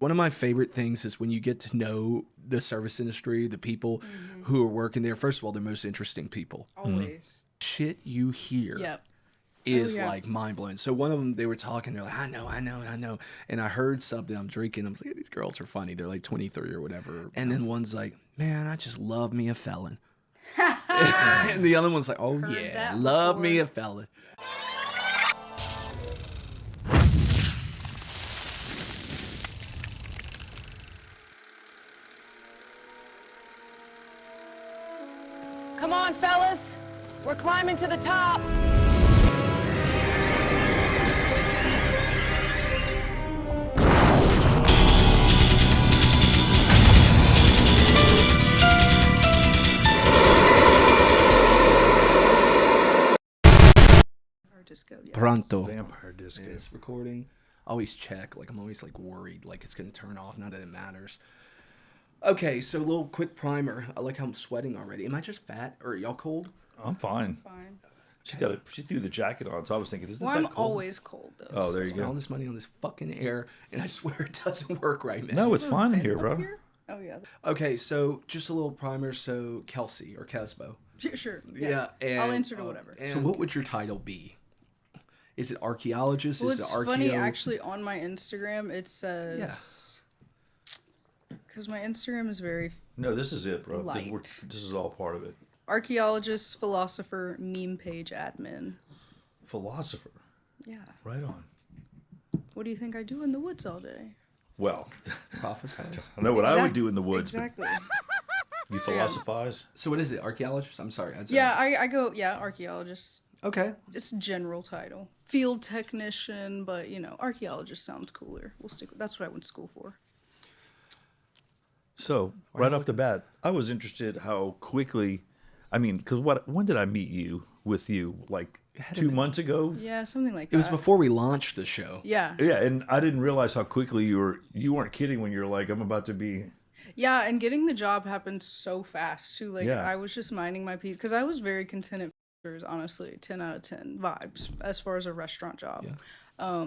One of my favorite things is when you get to know the service industry, the people who are working there. First of all, they're most interesting people. Always. Shit you hear. Yep. Is like mind blowing. So one of them, they were talking. They're like, I know. And I heard something. I'm drinking. I'm like, these girls are funny. They're like 23 or whatever. And then one's like, man, I just love me a felon. And the other one's like, oh yeah, love me a felon. Come on, fellas. We're climbing to the top. Disco, yes. Pronto. Vampire disco. It's recording. Always check. Like, I'm always like worried. Like, it's going to turn off. Not that it matters. Okay, so a little quick primer. I like how I'm sweating already. Am I just fat? Or are y'all cold? I'm fine. Fine. She threw the jacket on, so I was thinking, isn't Well, I'm that cold? always cold, though. Oh, there you Spend all go. this money on this fucking air, and I swear it doesn't work right now. No, it's fine in here, bro. Oh, yeah. Okay, so just a little primer. So, Kelsey or Kesbo. Sure. Yeah. And, I'll answer to whatever. So what would your title be? Is it archaeologist? Well, Is it it's archeo? funny, actually, on my Instagram, it says... Because my Instagram is very No, this is it, bro. light. This is all part of it. archaeologist, philosopher, meme page admin. Philosopher. Yeah. Right on. What do you think I do in the woods all day? Well, Prophesize. I know what I would do in the woods. Exactly. You philosophize? So what is it? Archaeologist? I'm sorry. Yeah, I go, archaeologist. Okay. Just general title. Field technician, but, archaeologist sounds cooler. We'll stick with that's what I went to school for. So, right off the bat, I was interested how quickly, because when did I meet you, like 2 months ago? Yeah, something like that. It was before we launched the show. Yeah. Yeah, and I didn't realize how quickly you weren't kidding when you're like, I'm about to be. Yeah, and getting the job happened so fast, too. Like, Yeah. I was just minding my piece, because I was very content at honestly, 10 out of 10 vibes, as far as a restaurant job. Yeah.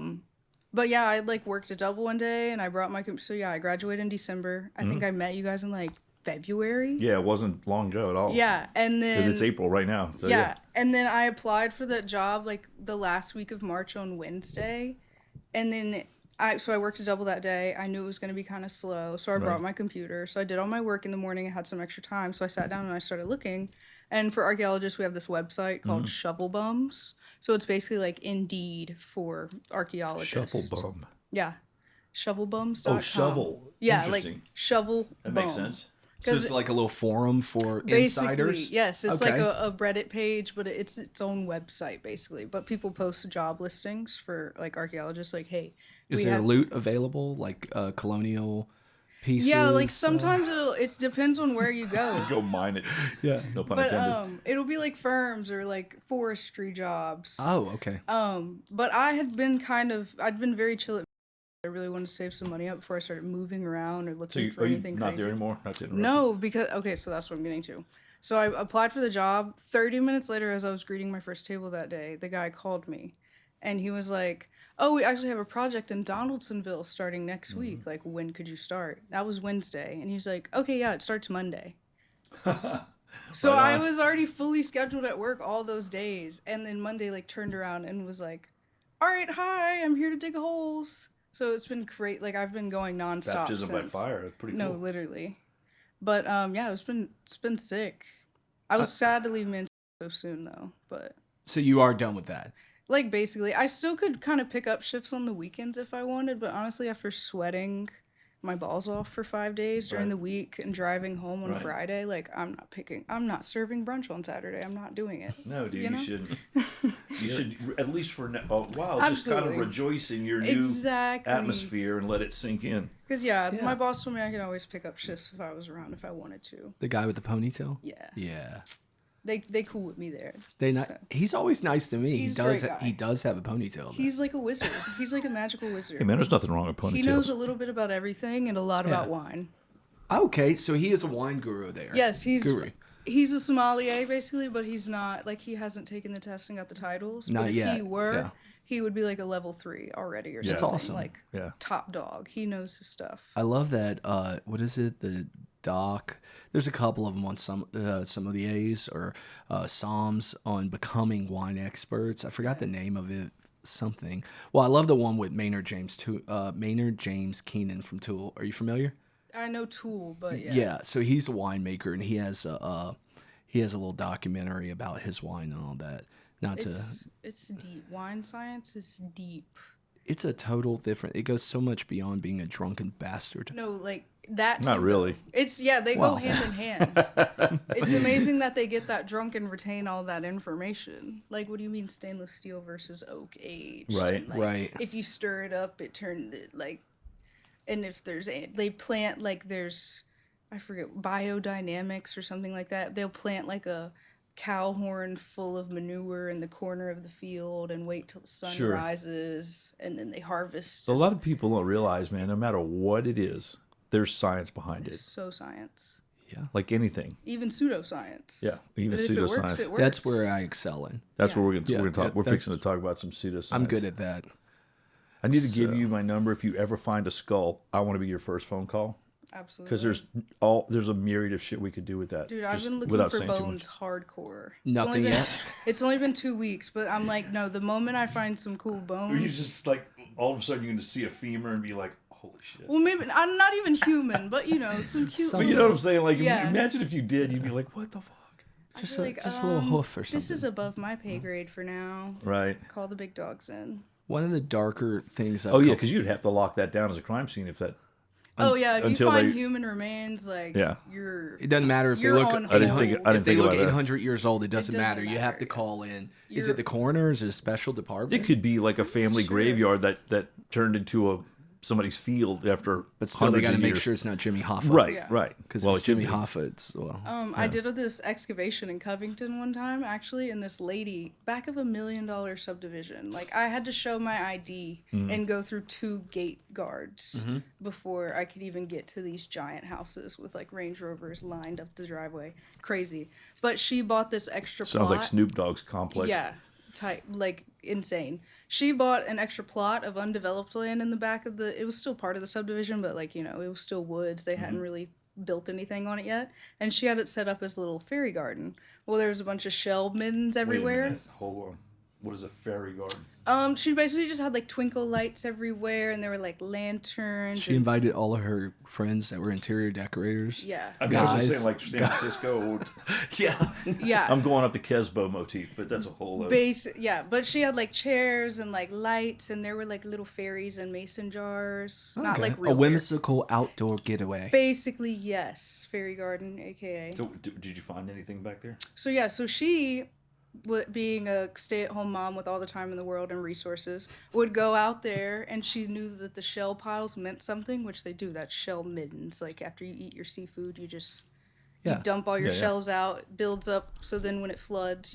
But yeah, I worked a double one day, and I brought my, so yeah, I graduated in December. I think I met you guys in February. Yeah, it wasn't long ago at all. Yeah, and then Because it's April right now. So yeah, and then I applied for that job the last week of March on Wednesday, and then I worked a double that day. I knew it was going to be kind of slow, so I brought my computer. So I did all my work in the morning. I had some extra time, so I sat down and I started looking. And for archaeologists, we have this website called Shovel Bums. So it's basically Indeed for archaeologists. Shovel bum. Yeah, shovelbums.com. Oh, shovel. Yeah, Interesting. shovel. That makes sense. So it's like a little forum for Basically, insiders? yes. It's Okay. like a Reddit page, but it's its own website, basically. But people post job listings for, archaeologists, hey. Is there loot available? Like colonial pieces? Yeah, sometimes it depends on where you go. Go mine it. Yeah. No pun But intended. it'll be firms or forestry jobs. Oh, okay. But I'd been very chill at I really wanted to save some money up before I started moving around or looking for Are you anything not crazy. there anymore? Not to interrupt No, because so that's what I'm getting to. So I applied for the job. 30 minutes later, as I was greeting my first table that day, the guy called me, and he was like, "Oh, we actually have a project in Donaldsonville starting next week. When could you start?" That was Wednesday, and he's like, "Okay, yeah, it starts Monday." So Right I on. was already fully scheduled at work all those days, and then Monday turned around and was like, "All right, hi, I'm here to dig holes." So it's been great. I've been going nonstop. Baptism by since. fire. That's pretty No, cool. literally. But yeah, it's been sick. I was sad to leave Minnesota so soon though, but So you are done with that? basically, I still could kind of pick up shifts on the weekends if I wanted, but honestly, after sweating my balls off for 5 days during the week and driving home on Friday, I'm not serving brunch on Saturday. I'm not doing it. No, dude, You know? shouldn't. You should, at least for a while, just kind of Absolutely. rejoice in your new Exactly. atmosphere and let it sink in. Because my boss told me I could always pick up shifts if I was around if I wanted to. The guy with the ponytail? Yeah. Yeah. They cool with me there. He's always nice to me. He's He a does. great guy. He does have a ponytail. though. He's like a wizard. He's like a magical wizard. Hey, man, there's nothing wrong with ponytails. He knows a little bit about everything and a lot about wine. Okay, so he is a wine guru there. Yes, he's Guru. He's a sommelier basically, but he's not like he hasn't taken the test and got the titles. Not but if yet, he were, yeah. he would be like a level 3 already or Yeah. something. That's awesome. Like Yeah. top dog. He knows his stuff. I love that. What is it? The doc. There's a couple of them on some of the A's or Psalms on becoming wine experts. I forgot the name of it. Something. Well, I love the one with Maynard James Keenan from Tool. Are you familiar? I know Tool, but yeah. Yeah. So he's a winemaker, and he has a little documentary about his wine and all that. It's deep. Wine science is deep. It's a total different. It goes so much beyond being a drunken bastard. No, like that. Not too, really. though. It's they Well. go hand in hand. It's amazing that they get that drunk and retain all that information. Like, what do you mean stainless steel versus oak age? Right, And, like, right. If you stir it up, it turned it like. And if they plant like there's, I forget, biodynamics or something like that. They'll plant like a cow horn full of manure in the corner of the field and wait till the sun Sure. rises, and then they harvest. A lot of people don't realize, man, no matter what it is, there's science behind it. So science, Like anything. even pseudoscience. Yeah, even But if it works, pseudoscience. it works. That's where I excel in. That's Yeah. what we're going to talk. Yeah, We're that's- fixing to talk about some pseudoscience. I'm good at that. I need to give you my number. If you ever find a skull, I want to be your first phone call. Absolutely. Because there's a myriad of shit we could do with that. Dude, I've just been looking without for saying too bones much. hardcore. Nothing yet? It's only been 2 weeks, but I'm like, no, the moment I find some cool Or you bones. just like all of a sudden you're going to see a femur and be like, holy shit. Well, maybe I'm not even human, but some cute. Some- But you know what I'm saying? Like, Yeah. imagine if you did, you'd be like, what the fuck? Just I'd a, be just a little hoof or something. This is above my pay grade for now. Right. Call the big dogs in. One of the darker things. Oh, yeah, because you'd have to lock that down as a crime scene if that. Oh yeah, if you until find they- human remains, like Yeah. you're. It doesn't matter if they You're look. on I didn't hold. think. I didn't If they think look about that. 800 years old, it doesn't doesn't matter. You have to matter. call in. Is You're- it the coroner? Is it a special department? It could be like a family graveyard that turned into somebody's field after But still, they hundreds got to of make years. sure it's not Jimmy Hoffa. Right, Yeah. right. Because Well, if it's it could Jimmy be. Hoffa, it's well. I did this excavation in Covington one time, actually, and this lady, back of $1 million subdivision, like I had to show my ID and go through 2 gate guards before I could even get to these giant houses with like Range Rovers lined up the driveway. Crazy. But she bought this extra Sounds like plot. Snoop Dogg's complex. Yeah, type like insane. She bought an extra plot of undeveloped land in the back of the. It was still part of the subdivision, but like it was still woods. They hadn't really built anything on it yet, and she had it set up as a little fairy garden. Well, there was a bunch of shell middens Wait a everywhere. minute. Hold on. What is a fairy garden? She basically just had like twinkle lights everywhere, and there were like lanterns. She and- invited all of her friends that were interior decorators. Yeah, I mean, I was just Guys. saying like San Francisco. Yeah. yeah. I'm going off the Kesbo motif, but that's a whole other. Yeah, but she had like chairs and like lights, and there were like little fairies and mason jars. Not like real a fairies. whimsical outdoor getaway. Basically, yes, fairy garden, aka. So, did you find anything back there? So yeah, so she, being a stay-at-home mom with all the time in the world and resources, would go out there, and she knew that the shell piles meant something, which they do. That's shell middens. Like after you eat your seafood, you just you Yeah. dump all your Yeah, yeah. shells out, it builds up. So then when it floods,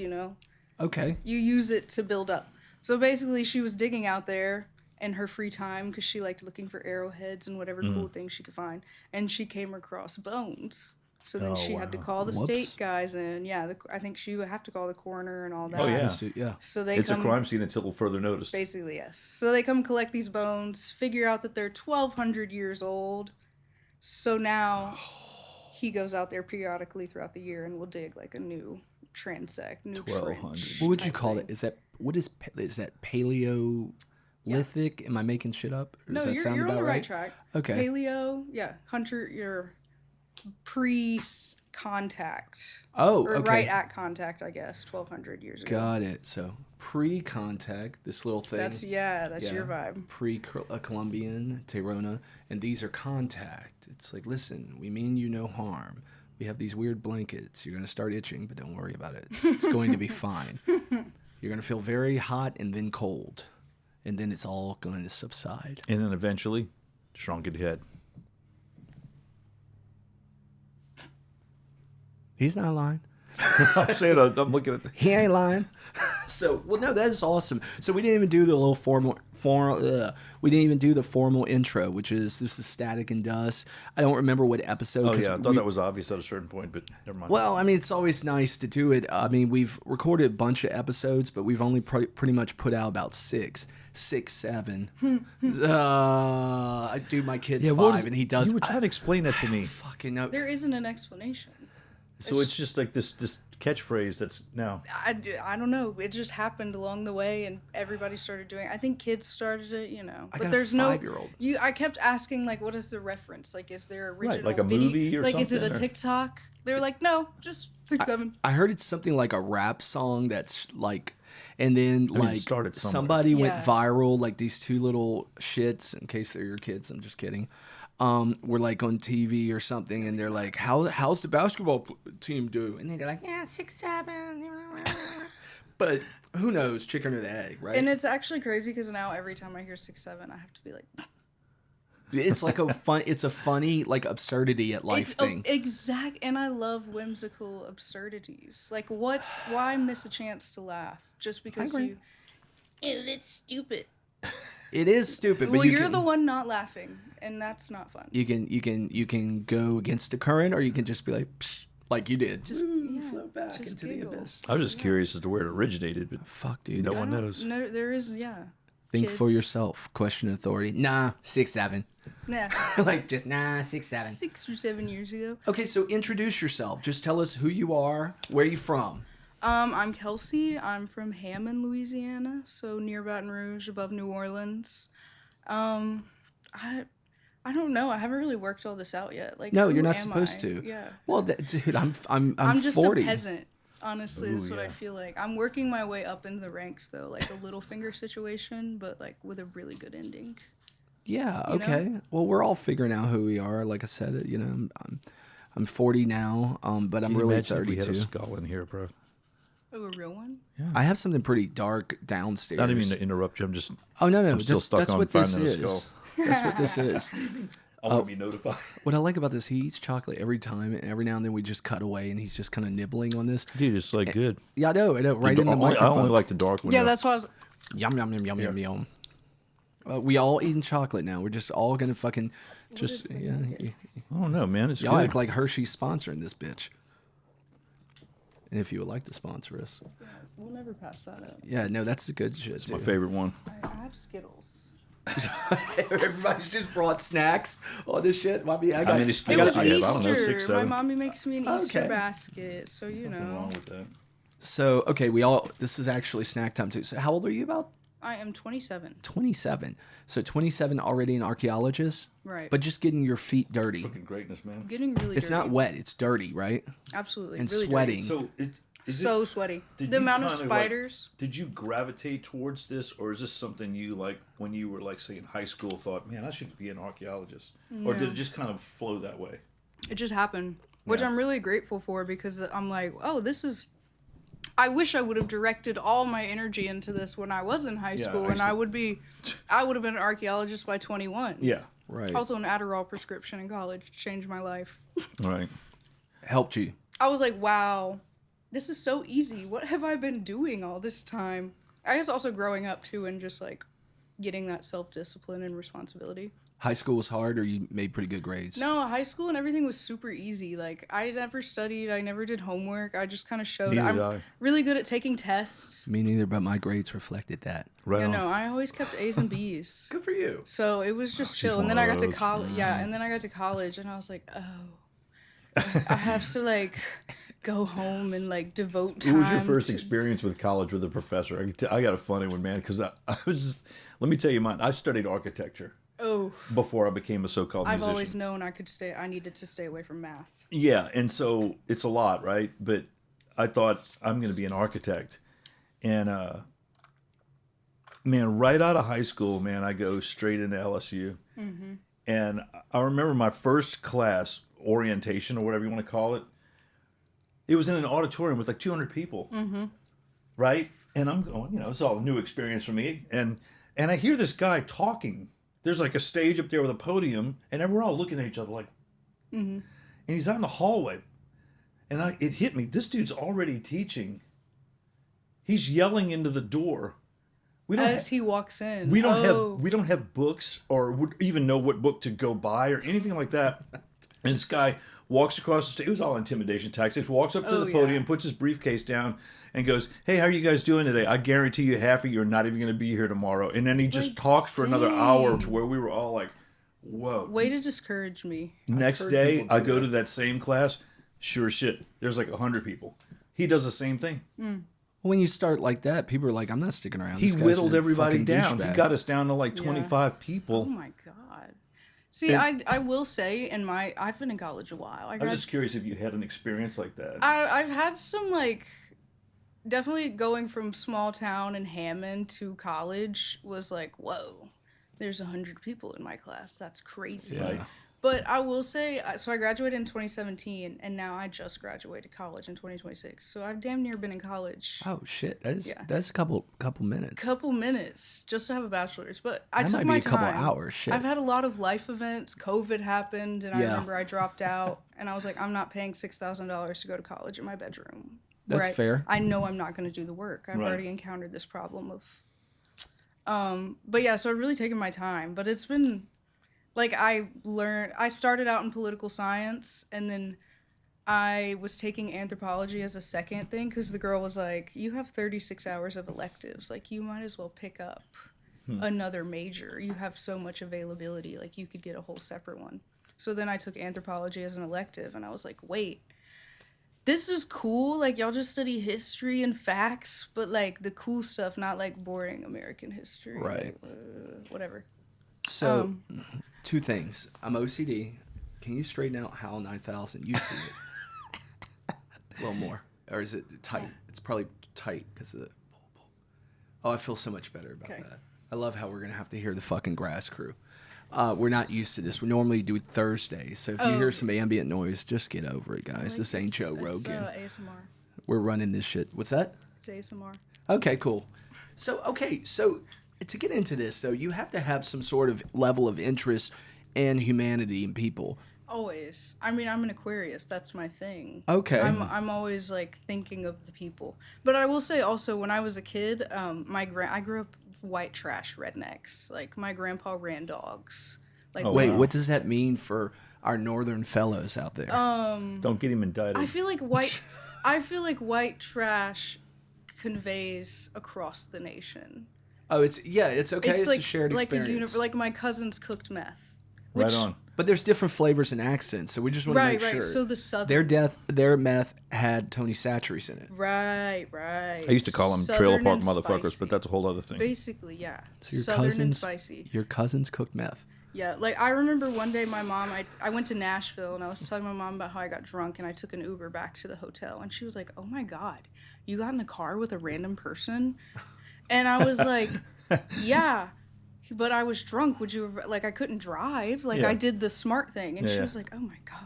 Okay. you use it to build up. So basically, she was digging out there in her free time because she liked looking for arrowheads and whatever cool things she could find, and she came across bones. So then Oh, she had to wow. call the Whoops. state guys in. Yeah, I think she would have to call the coroner and all that. Oh, yeah. Yeah. So they It's come, a crime scene until further notice. basically, yes. So they come collect these bones, figure out that they're 1,200 years old. So now he goes out there periodically throughout the year and will dig like a new transect, new 1,200. trench. What would you type call thing. it? Is that Paleolithic? Am I making shit up? Or No, does that you're sound on about the right? right track. Okay. Paleo, yeah. Hunter, you're pre-contact. Oh, Or okay. right at contact, I guess, 1,200 years ago. Got it. So pre-contact, this little thing. That's your vibe. Pre-Columbian, Tirona, and these are contact. It's like, listen, we mean you no harm. We have these weird blankets. You're going to start itching, but don't worry about it. It's going to be fine. You're going to feel very hot and then cold, and then it's all going to subside. And then eventually, shrunken head. He's not lying. I'm saying, I'm looking at the. He ain't lying. So, well, no, that is awesome. So we didn't even do the little formal. We didn't even do the formal intro, which is this is Static and Dust. I don't remember what episode. Oh 'cause yeah, I thought that was obvious at a certain point, but never mind. Well, I mean, it's always nice to do it. I mean, we've recorded a bunch of episodes, but we've only pretty much put out about six, 7. I do my kid's 5, and he does. You were trying to explain that to me. Fucking know. There isn't an explanation. So it's just like this catchphrase that's now. I don't know. It just happened along the way, and everybody started doing it. I think kids started it, you know. I But got a there's 5-year-old. I kept asking, like, what is the reference? Like, is there original like a video? movie or like, is it something, a or- TikTok? They were like, no, just 6, 7. I heard it's something like a rap song that's like, and then mean, it like started somewhere. somebody went Yeah. viral. Like these two little shits, in case they're your kids, I'm just kidding. Were like on TV or something, and they're like, how's the basketball team do? And they're like, yeah, 6, 7. But who knows, chicken or the egg, right? And it's actually crazy because now every time I hear 6, 7, I have to be like, It's like it's a funny like absurdity at life thing. Exact. And I love whimsical absurdities. Like, why miss a chance to laugh just because agree. you? Ew, that's stupid. It is stupid, but Well, you're can, the one not laughing, and that's not fun. you can go against the current, or you can just be like, psh, like you did, just float back just into giggle. the abyss. I was just curious as to where it originated, but Fuck, dude. no I one don't- knows. No, there is, yeah. Think for Kids. yourself. Question authority. Nah, 6, 7. Yeah. Like just 6, 7. 6 or 7 years ago. Okay, so introduce yourself. Just tell us who you are, where you from. I'm Kelsey. I'm from Hammond, Louisiana, so near Baton Rouge, above New Orleans. I don't know. I haven't really worked all this out yet. Like, No, who you're not am supposed I? to. Yeah. Well, dude, I'm I'm just 40. a peasant. Honestly, that's what I yeah. feel like. I'm working my way up into the ranks, though, like a Littlefinger situation, but like with a really good ending. Yeah. You know? Okay. Well, we're all figuring out who we are. Like I said, you know, I'm 40 now, but I'm Can you really imagine if we had 32. a skull in here, bro? Oh, a real one? I have something pretty dark downstairs. I didn't mean to interrupt you. I'm just. Oh no, I'm still just, stuck that's on what this finding a is. skull. That's what this is. I want to be notified. What I like about this, he eats chocolate every time, and every now and then we just cut away, and he's just kind of nibbling on this. Dude, it's like good. Yeah, I know, right in the I microphone. only like the dark one. Yeah, though. that's why I was. Yum yum yum yum yum yum. We all eating chocolate now. We're just all gonna fucking just is yeah. I don't know, man. It's Y'all good. act like Hershey's sponsoring this bitch. And if you would like to sponsor us, We'll never pass that up. yeah, no, that's the good shit. It's my favorite one. I have Skittles. Everybody's just brought snacks. All this shit. I mean, I got. many It Skittles was I have? I don't know, Easter. 6, My 7. mommy makes me an Easter Okay. basket, so you Nothing wrong know. with that. So okay, this is actually snack time too. So how old are you? About I am 27. 27. So 27 already an archaeologist. Right. But just getting your feet dirty. Fucking greatness, man. Getting really It's not dirty. wet. It's dirty, right? Absolutely. And really sweating. So is So it? sweaty. Did The you amount of kinda, like- spiders. Did you gravitate towards this, or is this something you like when you were like say in high school? Thought, man, I should be an archaeologist, or did it just kind of flow that way? It just happened, which Yeah. I'm really grateful for because I'm like, oh, this is. I wish I would have directed all my energy into this when I was in high Yeah, school, I and see. I would have been an archaeologist by 21. Yeah. Right. Also, an Adderall prescription in college changed my life. Right. Helped you. I was like, wow, this is so easy. What have I been doing all this time? I guess also growing up too and just like getting that self-discipline and responsibility. High school was hard, or you made pretty good grades? No, high school and everything was super easy. Like, I never studied. I never did homework. I just kind of showed. Neither I'm did I. really good at taking tests. Me neither, but my grades reflected that. Right. You on. know, I always kept A's and B's. Good for you. So it was just she's chill. And one then I of got to those. college. Yeah, and then I got to college, and I was like, oh, I have to like go home and like devote time. What was your first to- experience with college with a professor? I got a funny one, man, because I was just, let me tell you mine. I studied architecture Oh, before I became a so-called I've musician. always known I needed to stay away from math. Yeah, and so it's a lot, right? But I thought I'm going to be an architect. And man, right out of high school, man, I go straight into LSU. Mm-hmm. And I remember my first class, orientation or whatever you want to call it. It was in an auditorium with like 200 people, right? And I'm going, you know, it's all a new experience for me. And I hear this guy talking. There's like a stage up there with a podium, and we're all looking at each other like, and he's out in the hallway. And it hit me. This dude's already teaching He's yelling into the door. We don't As he walks in. we don't have books or would even know what book to go buy or anything like that. And this guy walks across the stage. It was all intimidation tactics. Walks up to the podium, puts his briefcase down, and goes, "Hey, how are you guys doing today? I guarantee you half of you are not even going to be here tomorrow." And then he just talks for another hour to where we were all like, "Whoa!" Way to discourage me. Next day, I go to that same class. Sure shit, there's like 100 people. He does the same thing. When you start like that, people are like, "I'm not sticking around." He This guy's whittled a everybody fucking down. He douchebag." got us down to like 25 people. Oh my god. See, I will say I've been in college a while. I was just curious if you had an experience like that. I've had some like definitely going from small town in Hammond to college was like, whoa, there's 100 people in my class. That's crazy. Yeah. But I will say, so I graduated in 2017, and now I just graduated college in 2026. So I've damn near been in college. Oh shit, that's a couple minutes. Couple minutes just to have a bachelor's, but I That took might my be a couple time. hours. Shit. I've had a lot of life events. COVID happened, and I Yeah. remember I dropped out, and I was like, I'm not paying $6,000 to go to college in my bedroom. That's Where fair. I know I'm not going to do the work. I've Right. already encountered this problem of. But yeah, so I've really taken my time, but it's been, like, I started out in political science, and then I was taking anthropology as a second thing because the girl was like, you have 36 hours of electives. Like, you might as well pick up another major. You have so much availability. Like, you could get a whole separate one. So then I took anthropology as an elective, and I was like, wait, this is cool. Like, y'all just study history and facts, but, like, the cool stuff, not, like, boring American history. Right. Whatever. So, two things. I'm OCD. Can you straighten out HAL 9000? You see it. A little more. Or is it tight? It's probably tight because of the pull. Oh, I feel so much better about that. I love how we're going to have to hear the fucking grass crew. We're not used to this. We normally do Thursdays. So if you hear some ambient noise, just get over it, guys. This ain't Joe Rogan. It's ASMR. We're running this shit. What's that? It's ASMR. Okay, cool. So to get into this, though, you have to have some sort of level of interest in humanity and people. Always. I mean, I'm an Aquarius. That's my thing. Okay. I'm always like thinking of the people. But I will say also, when I was a kid, I grew up white trash rednecks. Like, my grandpa ran dogs. Like, Wait, what does that mean for our northern fellows out there? Don't get him indicted. I feel like white trash conveys across the nation. Oh, it's okay. It's like a shared like experience. like my cousins cooked meth. Right on. But there's different flavors and accents, so we just want to make sure. So the southern their meth had Tony Satchery's in it. Right. I used to call them Southern trailer park and motherfuckers, spicy. but that's a whole other thing. Basically, yeah. So your Southern cousins, and spicy. Your cousins cooked meth. Yeah, like, I remember one day my mom, I went to Nashville, and I was telling my mom about how I got drunk, and I took an Uber back to the hotel, and she was like, oh my God, you got in a car with a random person? And I was like, yeah, but I was drunk. Would you, like, I couldn't drive. Like, Yeah. I did the smart thing. And she Yeah. was like, oh my God.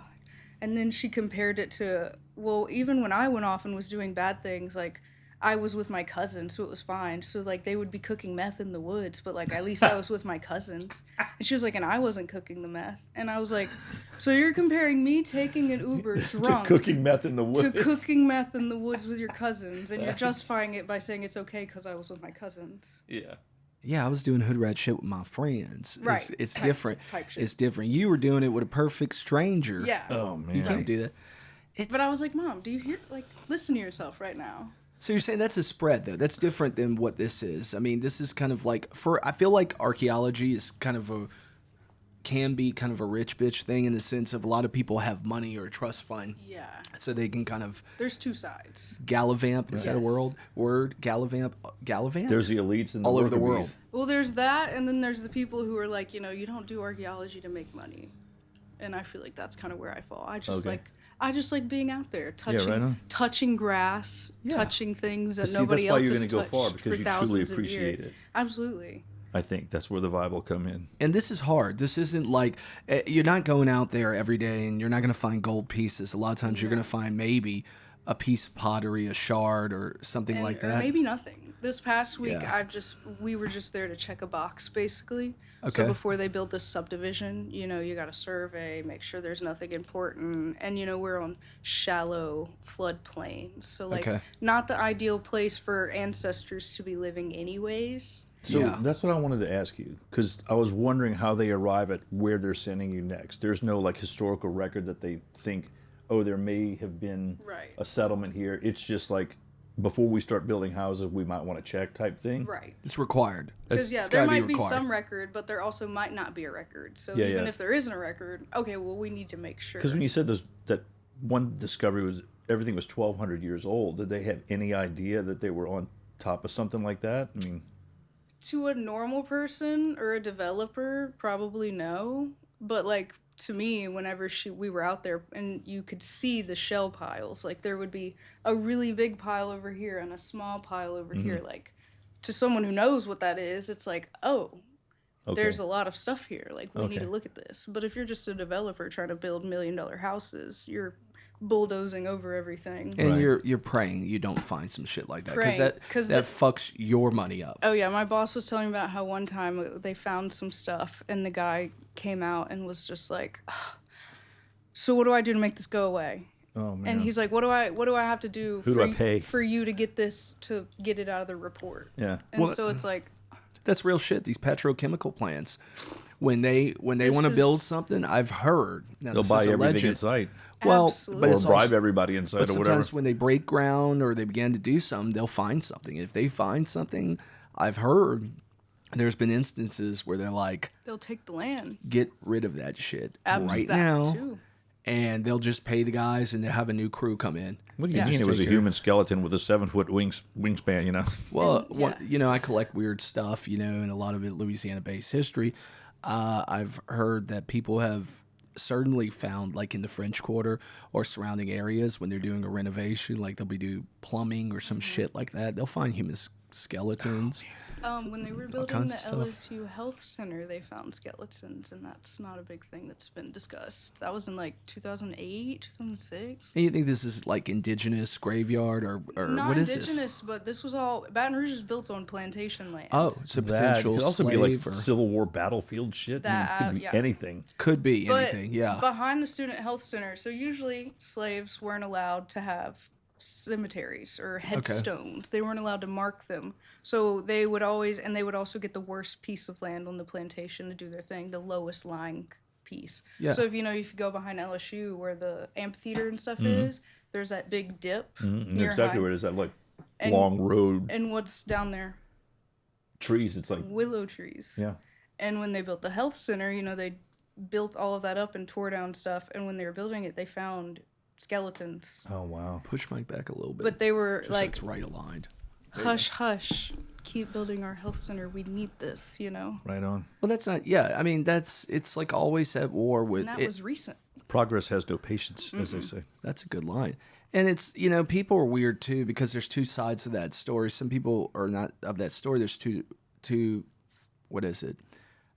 And then she compared it to, well, even when I went off and was doing bad things, like, I was with my cousins, so it was fine. So, like, they would be cooking meth in the woods, but, like, at least I was with my cousins. And she was like, and I wasn't cooking the meth. And I was like, so you're comparing me taking an Uber drunk Cooking meth in the woods. to cooking meth in the woods with your cousins, and you're justifying it by saying it's okay because I was with my cousins. Yeah. Yeah, I was doing hood rat shit with my friends. Right. It's Type- different. type shit. It's different. You were doing it with a perfect stranger. Yeah. Oh man. You can't do that. But I was like, Mom, do you hear, like, listen to yourself right now. So you're saying that's a spread, though. That's different than what this is. I mean, this is kind of like, I feel like archaeology is can be kind of a rich bitch thing in the sense of a lot of people have money or a trust fund. Yeah. So they can kind of There's two sides. gallivant. Is that a Yes. word? Gallivant? There's the elites and all over the worker world. bees. Well, there's that, and then there's the people who are like, you don't do archaeology to make money. And I feel like that's kind of where I fall. I just like being out there, touching right on. touching grass, Yeah. touching things that But see, nobody that's why else you're has gonna go far, touched because for you truly thousands of appreciate years. it. Absolutely. I think that's where the vibe will come in. And this is hard. This isn't like you're not going out there every day and you're not going to find gold pieces. A lot of times you're going to find maybe a piece of pottery, a shard, or something And- like or that? maybe nothing. This past week, Yeah. we were just there to check a box, basically. Okay. So before they build this subdivision, you got to survey, make sure there's nothing important, and we're on shallow floodplains, so like Okay. not the ideal place for ancestors to be living, anyways. So Yeah. that's what I wanted to ask you, because I was wondering how they arrive at where they're sending you next. There's no like historical record that they think, oh, there may have been Right. a settlement here. It's just like, before we start building houses, we might want to check type thing. Right. It's required. Because It's there gotta might be required. some record, but there also might not be a record. So Yeah, even yeah. if there isn't a record, okay, well, we need to make sure. Because when you said that one discovery was everything was 1,200 years old, did they have any idea that they were on top of something like that? I mean, To a normal person or a developer, probably no. But like to me, whenever we were out there and you could see the shell piles, like there would be a really big pile over here and a small pile over here. Like to someone who knows what that is, it's like, oh, okay. there's a lot of stuff here. Like we need Okay. to look at this. But if you're just a developer trying to build $1 million houses, you're bulldozing over everything. And Right. you're praying you don't find some shit like that, because Praying, 'cause that the- fucks your money up. Oh yeah, my boss was telling me about how one time they found some stuff and the guy came out and was just like, "Ugh, so what do I do to make this go away?" Oh man. And he's like, what do I have to do Who do I pay? for you to get it out of the report? yeah. And Well, so it's like, That's real shit. These petrochemical plants, when they want to This build is- something, I've heard. Now, They'll this buy is everything alleged. in sight, Well, Absolutely. but or it's bribe also, everybody in sight, but or whatever. sometimes when they break ground or they begin to do something, they'll find something. If they find something, I've heard there's been instances where they're like, they'll take the land. get rid of that shit right That now, too. and they'll just pay the guys and they'll have a new crew come in. What do you Yeah. mean? It Just was a take care. human skeleton with a 7-foot wingspan. You know. Well, And- yeah. I collect weird stuff, and a lot of it Louisiana-based history. I've heard that people have certainly found, like in the French Quarter or surrounding areas, when they're doing a renovation, like they'll be do plumbing or some shit like that. They'll find human skeletons. When they were building kinds the of stuff. LSU Health Center, they found skeletons, and that's not a big thing that's been discussed. That was in like 2008, 2006. And you think this is like indigenous graveyard or Not what is this? indigenous, but this was all Baton Rouge is built on plantation land. Oh, it's a That potential could also slave be like or Civil War battlefield shit. That, I mean, it could be yeah. anything. could be But anything. Yeah. behind the student health center, so usually slaves weren't allowed to have cemeteries or headstones. They weren't allowed to mark them. So they would also get the worst piece of land on the plantation to do their thing, the lowest lying piece. Yeah. So if you go behind LSU where the amphitheater and stuff is, there's that big dip. Near exactly High- where it is. That like And- long road, And what's down there? trees. It's like Willow trees. yeah. And when they built the health center, they built all of that up and tore down stuff. And when they were building it, they found skeletons. Oh wow. Push Mike back a little bit. But they were just so like, it's right aligned. hush, hush, keep building our health center. We need this, Right on. Well, that's not. Yeah, I mean, it's like always at war with. And that was recent. Progress has no patience, as they say. That's a good line. And it's, people are weird too, because there's two sides to that story. Some people are not of that story. There's two, what is it?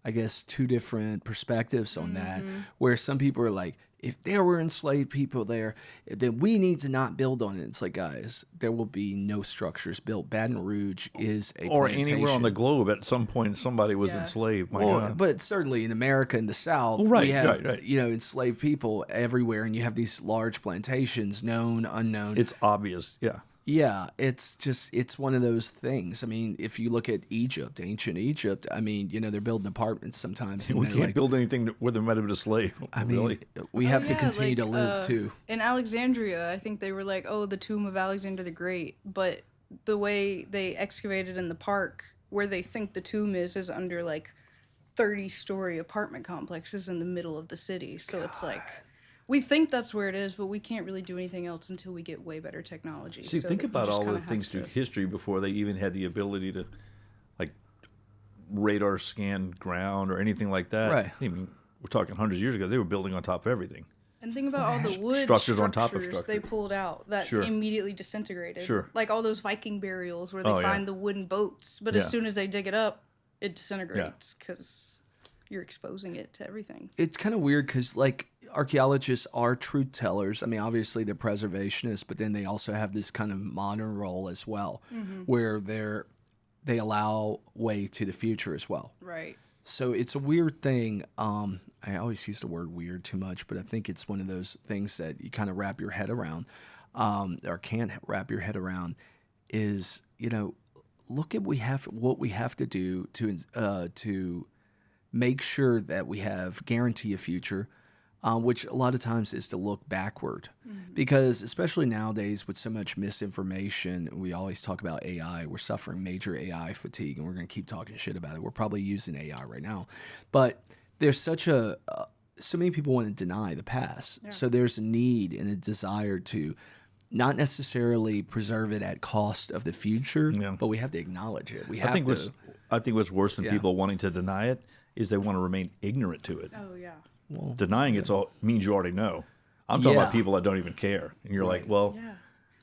I guess two different perspectives on that, where some people are like, if there were enslaved people there, then we need to not build on it. It's like, guys, there will be no structures built. Baton Rouge is a Or plantation. anywhere on the globe, at some point, somebody was Yeah. enslaved. My Well, God. but certainly in America and the South, Well, right, we have right. enslaved people everywhere, and you have these large plantations, known, unknown. It's obvious. Yeah. Yeah, it's one of those things. I mean, if you look at Egypt, ancient Egypt, I mean, they're building apartments sometimes. And We they're can't like, build anything where there might have been a slave. I mean, really. we have to Yeah, continue like, to live too. In Alexandria, I think they were like, oh, the tomb of Alexander the Great. But the way they excavated in the park, where they think the tomb is under like 30-story apartment complexes in the middle of the city. So it's like, we think that's where it is, but we can't really do anything else until we get way better technology. See, So think you about just all the kinda have things to- through history before they even had the ability to, like, radar scan ground or anything like that. Right. I mean, we're talking hundreds of years ago. They were building on top of everything. And think about all the wood Structures on top of they structure. pulled out that Sure. immediately disintegrated. Sure. Like all those Viking burials where they Oh, yeah. find the wooden boats, but Yeah. as soon as they dig it up, it disintegrates because you're exposing it to everything. It's kind of weird because, like, archaeologists are truth tellers. I mean, obviously they're preservationists, but then they also have this kind of modern role as well, where they allow way to the future as well. Right. So it's a weird thing. I always use the word weird too much, but I think it's one of those things that you kind of wrap your head around, or can't wrap your head around. Is, you know, look at what we have to do to make sure that we guarantee a future, which a lot of times is to look backward. Because especially nowadays with so much misinformation, we always talk about AI. We're suffering major AI fatigue, and we're going to keep talking shit about it. We're probably using AI right now. But there's so many people want to deny the past. Yeah. So there's a need and a desire to not necessarily preserve it at cost of the future, but we have to acknowledge it. I think what's worse than people wanting to deny it is they want to remain ignorant to it. Oh, yeah. Well, denying it's all means you already know. I'm talking about people that don't even care. And you're like, well... Yeah.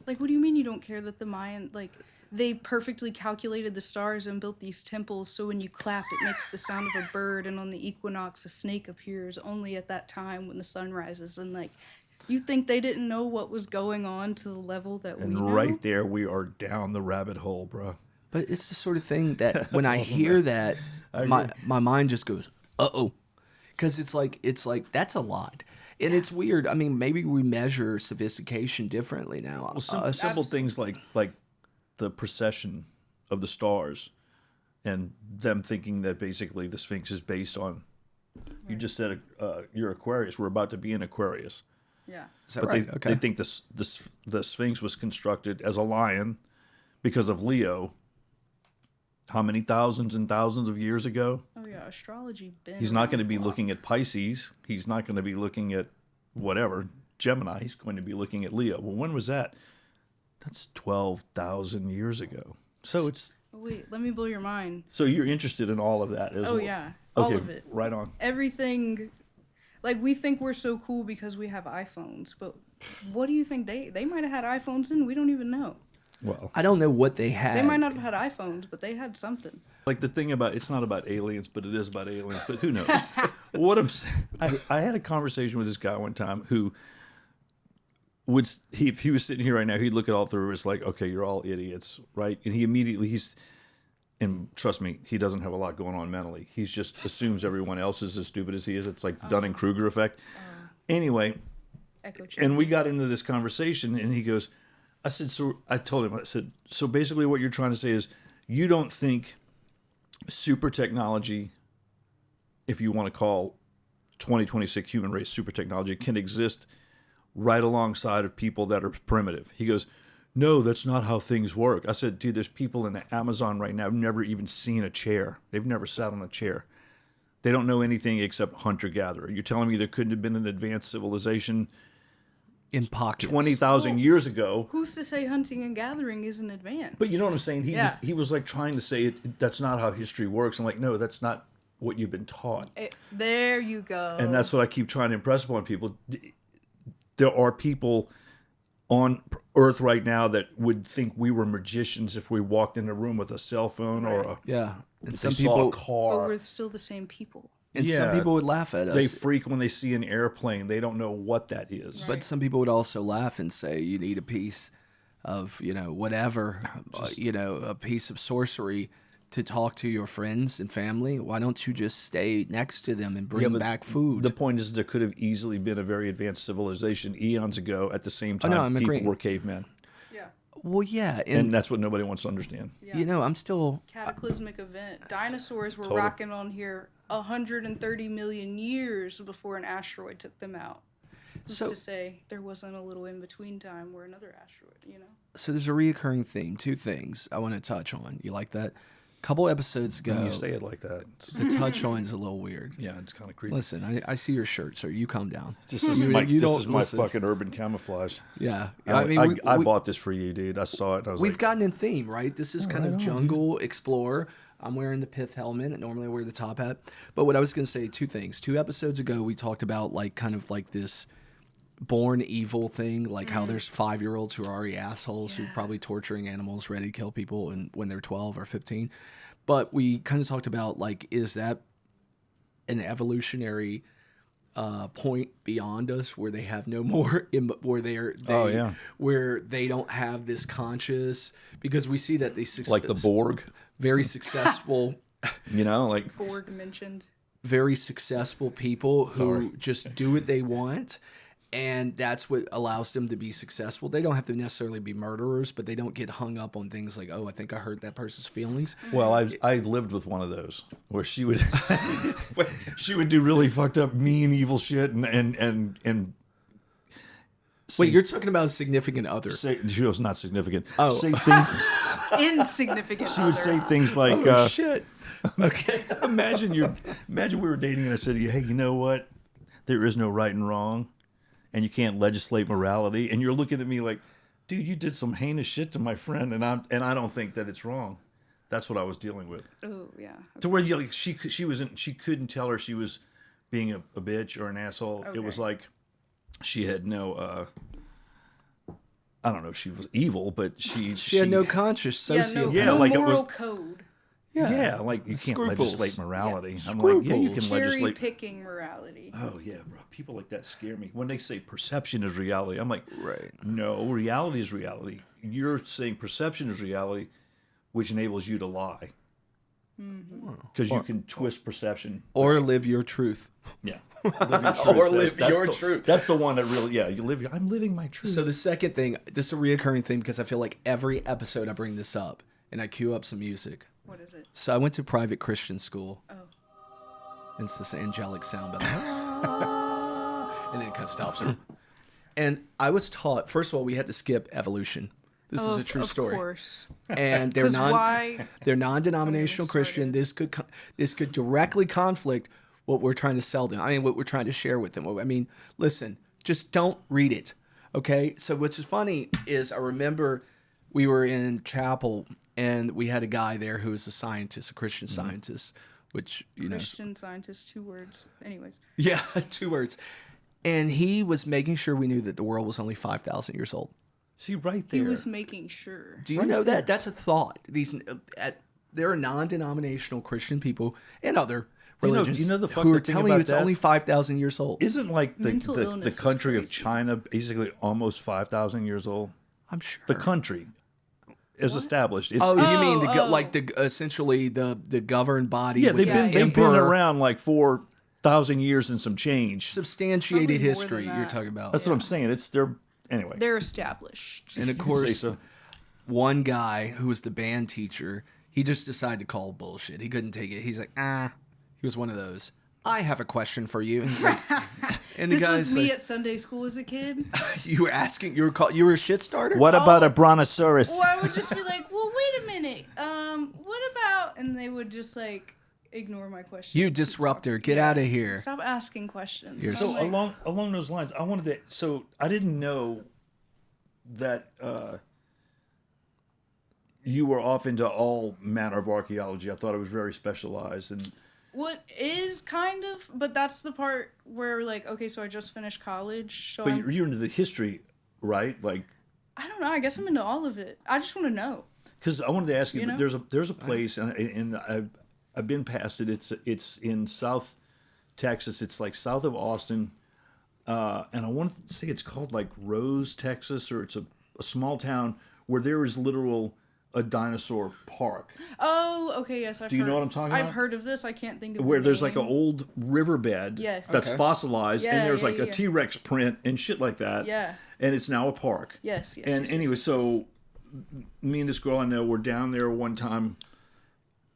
Like, what do you mean you don't care that the Mayan, like, they perfectly calculated the stars and built these temples so when you clap it makes the sound of a bird, and on the equinox a snake appears only at that time when the sun rises, and, like, you think they didn't know what was going on to the level that we know? And right there we are down the rabbit hole, bro. But it's the sort of thing that when I hear that, my mind just goes, uh-oh. Because it's like that's a lot. And it's weird. I mean, maybe we measure sophistication differently now. Well, simple things like the precession of the stars and them thinking that basically the Sphinx is based on, you just said you're Aquarius. We're about to be in Aquarius. Yeah. Is that but right? they think the Sphinx was constructed as a lion because of Leo. How many thousands and thousands of years ago? Oh yeah, astrology. He's not going to be looking at Pisces. He's not going to be looking at whatever, Gemini. He's going to be looking at Leo. Well, when was that? That's 12,000 years ago. So it's... Wait, let me blow your mind. So you're interested in all of that as well? Oh yeah, all of it. Right on. Everything. Like, we think we're so cool because we have iPhones, but what do you think they might have had iPhones and we don't even know? Well, I don't know what they had. They might not have had iPhones, but they had something. Like the thing about, it's not about aliens, but it is about aliens, but who knows? What I'm saying, I had a conversation with this guy one time who would, if he was sitting here right now, he'd look it all through. It's like, okay, you're all idiots, right? And he immediately, and trust me, he doesn't have a lot going on mentally. He just assumes everyone else is as stupid as he is. It's like the Dunning-Kruger effect. Anyway, and we got into this conversation, and he goes, I told him, so basically what you're trying to say is you don't think super technology, if you want to call 2026 human race super technology, can exist right alongside of people that are primitive. He goes, no, that's not how things work. I said, dude, there's people in the Amazon right now who've never even seen a chair. They've never sat on a chair. They don't know anything except hunter-gatherer. You're telling me there couldn't have been an advanced civilization in pockets 20,000 years ago? Who's to say hunting and gathering isn't advanced? But you know what I'm saying? He was like trying to say that's not how history works. I'm like, no, that's not what you've been taught. There you go. And that's what I keep trying to impress upon people. There are people on Earth right now that would think we were magicians if we walked in a room with a cell phone or and some people a car. But we're still the same people. And some people would laugh at us. They freak when they see an airplane. They don't know what that is. Right. But some people would also laugh and say, you need a piece of, whatever, a piece of sorcery to talk to your friends and family. Why don't you just stay next to them and bring back food? The point is there could have easily been a very advanced civilization eons ago at the same time people were cavemen. Yeah. Well, yeah. And that's what nobody wants to understand. Yeah. I'm still... Cataclysmic event. Dinosaurs were rocking on here 130 million years before an asteroid took them out. Who's to say there wasn't a little in-between time where another asteroid, So there's a reoccurring theme, two things I want to touch on. You like that? A couple episodes ago... When you say it like that. The touch on is a little weird. Yeah, it's kind of creepy. Listen, I see your shirt, sir. You calm down. This is my fucking urban camouflage. Yeah. I bought this for you, dude. I saw it. And I was we've gotten in theme, right? This is kind of jungle explorer. I'm wearing the pith helmet. Normally I wear the top hat. But what I was going to say, two things. 2 episodes ago, we talked about kind of this born evil thing, like how there's 5-year-olds who are already assholes who are probably torturing animals, ready to kill people when they're 12 or 15. But we kind of talked about, is that an evolutionary point beyond us where they have no more where they don't have this conscious, because we see that they Like the Borg, very successful like Borg mentioned. very successful people who just do what they want, and that's what allows them to be successful. They don't have to necessarily be murderers, but they don't get hung up on things like, oh, I think I hurt that person's feelings. Well, I lived with one of those where she would she would do really fucked up, mean, evil shit, and Wait, you're talking about a significant other? She was not significant. Oh. Say things. Insignificant. She would say things like, Oh shit! "Okay, imagine we were dating and I said to you, hey, you know what? There is no right and wrong, and you can't legislate morality." And you're looking at me like, dude, you did some heinous shit to my friend, and I don't think that it's wrong. That's what I was dealing with. Oh yeah. To where you like she couldn't tell her she was being a bitch or an asshole. Okay. It was like she had no I don't know if she was evil, but she had no conscious sociopath. No like it moral was- code. yeah, like you can't Scruples. legislate morality. Yeah. I'm like, yeah, you Scruples. can Cherry legislate. picking morality. Oh yeah, bro. People like that scare me. When they say perception is reality, I'm like, Right. no, reality is reality. You're saying perception is reality, which enables you to lie. Because you can twist perception. Or live your truth. Yeah. Live your truth. Or live your the, truth. That's the one that really, you live. I'm living my truth. So the second thing, this is a reoccurring thing because I feel like every episode I bring this up and I cue up some music. What is it? So I went to private Christian school. Oh. And it's this angelic sound, but and then it kind of stops her. And I was taught, first of all, we had to skip evolution. This is a true story. Of course. And they're 'Cause why? they're non-denominational Don't get me Christian. This could directly conflict what we're trying to sell them. I mean, what we're trying to share with them. I mean, listen, just don't read it, okay? So what's funny is I remember we were in chapel and we had a guy there who was a scientist, a Christian scientist, which Christian scientist, 2 words. Anyways. yeah, 2 words, and he was making sure we knew that the world was only 5,000 years old. See, right He there. was making sure. Do you know that? That's a thought. There are non-denominational Christian people and other religions you know the who are fucked thing telling you about it's that? only 5,000 years old. Isn't like Mental the illness is country of crazy. China basically almost 5,000 years old? I'm sure. The country is established. It's, Oh, it's- you mean Oh. like essentially the governed body? yeah, with they've the been emperor, around like 4,000 years and some change. substantiated Probably more history. than You're that. talking about. That's what I'm saying. Anyway. They're established. And of Say course, so. one guy who was the band teacher, he just decided to call bullshit. He couldn't take it. He's like, He was one of those. I have a question for you. And he's like, and the This guy's was me like, at Sunday school as a kid. you were asking, you were a shit starter. What about a brontosaurus? Or I would just be like, well, wait a minute. What about... And they would just, like, ignore my question. You disruptor, get out of here. Stop asking questions. You're I'm So like, along those lines, I wanted to. So I didn't know that you were off into all manner of archaeology. I thought it was very specialized, and what is kind of... But that's the part where, like, okay, so I just finished college. So but I'm, you're into the history, right? Like, I don't know. I guess I'm into all of it. I just want to know. because I wanted to ask you, You but know? there's a place, and I've been past it. It's in South Texas. It's like south of Austin, and I wanted to say it's called like Rose, Texas, or it's a small town where there is a dinosaur park Oh, okay, yes. Do you know what I'm talking I've about? heard of this. I can't think of where the there's like an name. old riverbed Yes. that's Okay. fossilized, Yeah, and there's yeah, like a yeah. T-Rex print and shit like that. Yeah. And it's now a park. Yes, yes. And yes, anyway, yes, yes, so me and this girl I know were down there one time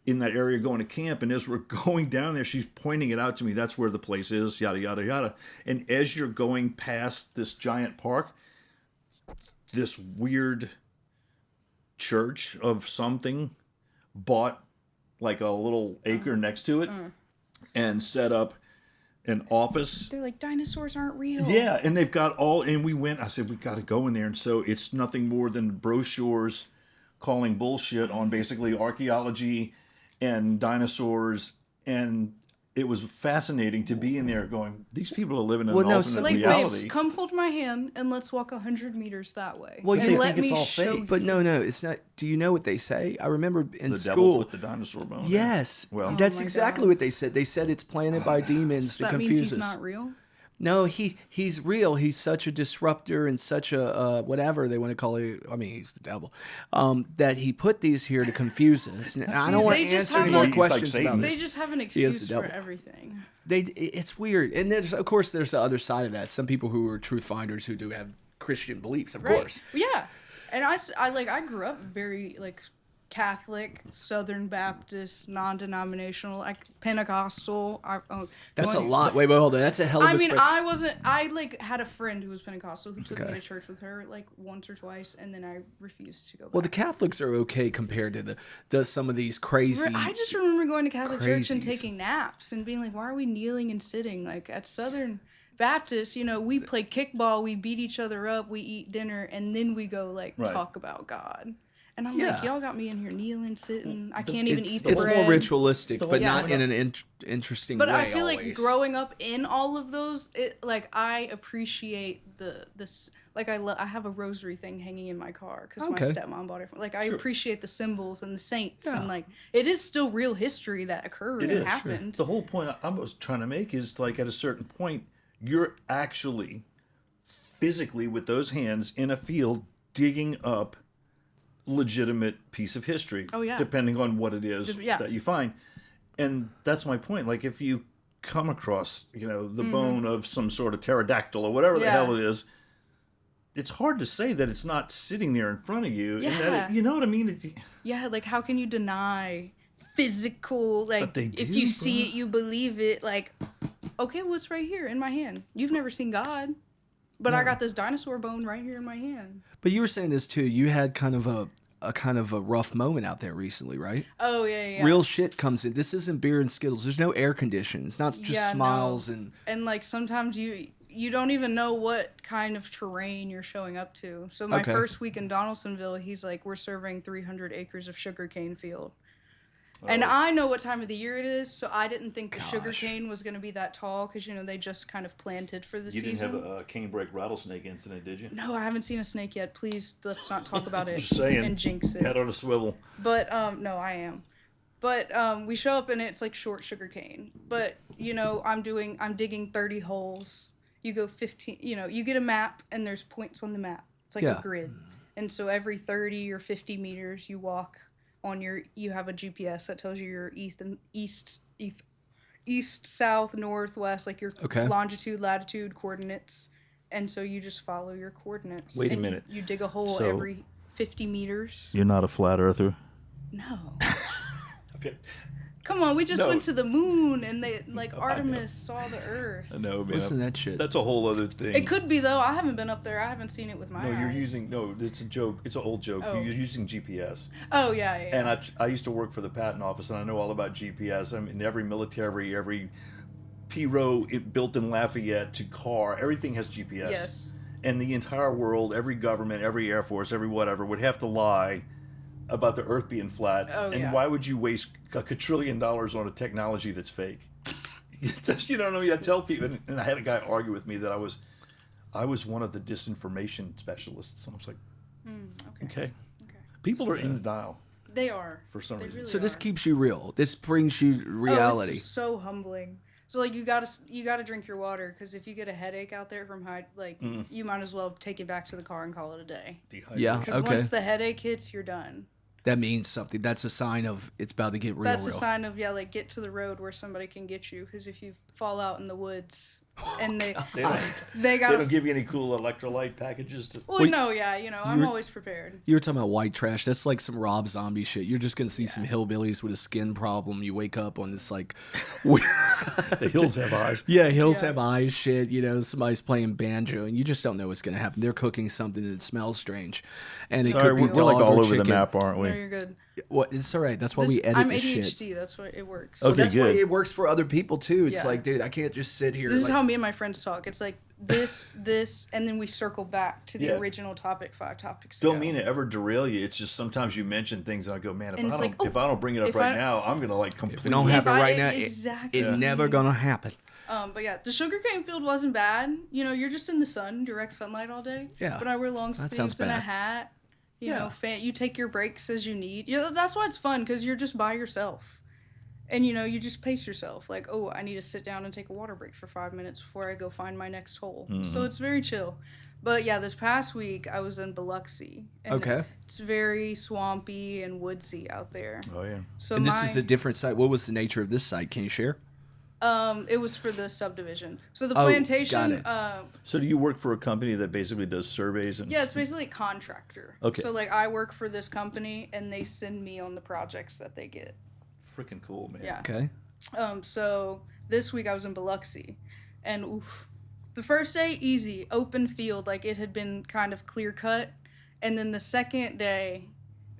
in that area going to camp, and as we're going down there, she's pointing it out to me. That's where the place is, yada, yada, yada. And as you're going past this giant park, this weird church of something bought like a little acre next to it and set up an office. They're like, dinosaurs aren't real. Yeah, and they've got and we went, I said, we got to go in there. And so it's nothing more than brochures calling bullshit on basically archaeology and dinosaurs. And it was fascinating to be in there going, these people are living in Well, an no, alternate Like, reality. babe, come hold my hand and let's walk 100 meters that way. Well, and they let think it's me all show fake. you. But no, it's not. Do you know what they say? I remember in The devil school. put the dinosaur bone in. Yes, Well, that's my exactly God. what they said. They said it's planted by demons So to that means confuse he's us. not real? No, he's real. He's such a disruptor and such a whatever they want to call it. I mean, he's the devil. That he put these here to confuse us. And I don't want to they just answer any have more a- He's like questions Satan. about They this. just have an He is excuse the for devil. everything. It's weird, and there's of course there's the other side of that. Some people who are truth finders who do have Christian beliefs, of course. Yeah. And I grew up very like Catholic, Southern Baptist, non-denominational, like Pentecostal. That's a lot. Wait, hold on. That's a hell of a. I mean, spec- I like had a friend who was Pentecostal who took me to church with her like once or twice, and then I refused to go back. Well, the Catholics are okay compared to some of these crazy. I just remember going to Catholic church and crazies. taking naps and being like, why are we kneeling and sitting? Like at Southern Baptist, we play kickball, we beat each other up, we eat dinner, and then we go like Right. talk about God. And I'm Yeah. like, y'all got me in here kneeling, sitting. I can't even eat the It's bread. more ritualistic, but Yeah. not in an interesting But way. I feel always. like growing up in all of those, I appreciate this. Like I have a rosary thing hanging in my car because my Okay. stepmom bought it. Like I appreciate the symbols and the saints Yeah. and like it is still real history that occurred It and is. happened. The whole point I was trying to make is like at a certain point, you're actually physically with those hands in a field digging up legitimate piece of history. Oh, yeah. Depending on what it is Yeah. that you find. And that's my point. Like if you come across, the bone of some sort of pterodactyl or whatever the Yeah. hell it is, it's hard to say that it's not sitting there in front of you. And that Yeah. you know what I mean? Yeah, like how can you deny physical? Like they if do, you see bruh. it, you believe it. Like, okay, what's right here in my hand? You've never seen God, but I got this dinosaur bone right here in my hand. But you were saying this too. You had kind of a rough moment out there recently, right? Oh yeah. Real shit comes in. This isn't beer and Skittles. There's no air conditioning. It's not just Yeah, smiles no. and. Like sometimes you don't even know what kind of terrain you're showing up to. So my Okay. first week in Donaldsonville, he's like, we're serving 300 acres of sugarcane field. And Oh. I know what time of the year it is, so I didn't think the sugarcane was going to be that tall because, they just kind of planted for the You season. didn't have a canebrake rattlesnake incident, did you? No, I haven't seen a snake yet. Please, let's not talk about it Just saying. and jinx it. Head on a swivel. But no, I am. But we show up and it's like short sugarcane. But I'm digging 30 holes. You go 15. You get a map and there's points on the map. It's like Yeah. a grid. And so every 30 or 50 meters you walk on you have a GPS that tells you your east, south, north, west, like your Okay. longitude, latitude coordinates. And so you just follow your coordinates. Wait a and minute. You dig a hole So- every 50 meters. You're not a flat earther? No. Come on, we just No. went to the moon and Artemis saw the Earth. No, man. Listen to that shit. That's a whole other thing. It could be though. I haven't been up there. I haven't seen it with my No, you're eyes. using it's a joke. It's an old joke. Oh. You're using GPS. Oh yeah, yeah. And I used to work for the patent office, and I know all about GPS. I mean, every military, every P-row built in Lafayette to car, everything has GPS. Yes. And the entire world, every government, every Air Force, every whatever, would have to lie about the Earth being flat. Oh, and yeah. why would you waste a quadrillion dollars on a technology that's fake? You know what I mean? I tell people, and I had a guy argue with me that I was one of the disinformation specialists. And I was like, okay. People are in denial They are. for some They reason. really So this are. keeps you real. This brings you Oh, reality. it's so humbling. So you gotta drink your water because if you get a headache out there from you might as well take it back to the car and call it a day. Yeah. Because Okay. once the headache hits, you're done. That means something. That's a sign of it's about to get real. That's a sign of get to the road where somebody can get you. Because if you fall out in the woods and they They they got don't give you any cool electrolyte packages to. well, no, yeah, I'm always prepared. You were talking about white trash. That's like some Rob Zombie shit. You're just gonna see some hillbillies with a skin problem. You wake up on this like, The hills have eyes. yeah, hills Yeah. have eyes. Shit, somebody's playing banjo, and you just don't know what's gonna happen. They're cooking something that smells strange, and it Sorry, could be we're like dog all or over the chicken. map, aren't we? No, you're good. Well, it's all right. That's why we edit I'm this ADHD. shit. That's why it works. Okay. That's why good. it works for other people too. It's Yeah. like, dude, I can't just sit here. This is like, how me and my friends talk. It's like this, and then we circle back to the Yeah. original topic 5 topics Don't ago. mean to ever derail you. It's just sometimes you mention things and I go, man, And it's like, if I don't bring it up if right I- now, I'm gonna like if completely. we don't have it If I- right now, exactly. it never gonna happen. But yeah, the sugarcane field wasn't bad. You know, you're just in the sun, direct sunlight all day. Yeah. But I wear long That sleeves sounds and a bad. hat. You Yeah. know, you take your breaks as you need. You know, that's why it's fun, because you're just by yourself. And, you know, you just pace yourself. Like, oh, I need to sit down and take a water break for 5 minutes before I go find my next hole. So it's very chill. But yeah, this past week I was in Biloxi. And Okay. It's very swampy and woodsy out there. Oh yeah. So And this is a different site. What was the nature of this site? Can you share? it was for the subdivision. So the Oh, plantation, got it. So do you work for a company that basically does surveys and? yeah, it's basically a contractor. Okay. So like I work for this company and they send me on the projects that they get. freaking cool, man. Yeah. Okay. So this week I was in Biloxi, and oof, the first day easy, open field, like it had been kind of clear cut, and then the second day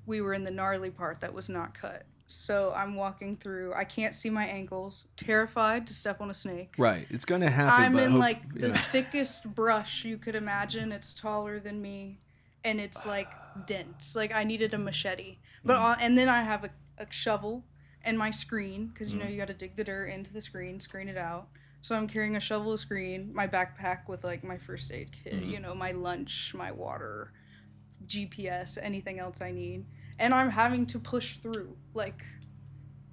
we were in the gnarly part that was not cut. So I'm walking through. I can't see my ankles. Terrified to step on a snake. Right. It's gonna happen. I'm but in hope- like the yeah. thickest brush you could imagine. It's taller than me, and it's like dense. Like I needed a machete. But and then I have a shovel and my screen, because you know you got to dig the dirt into the screen it out. So I'm carrying a shovel, a screen, my backpack with like my first aid kit, you know, my lunch, my water, GPS, anything else I need. And I'm having to push through like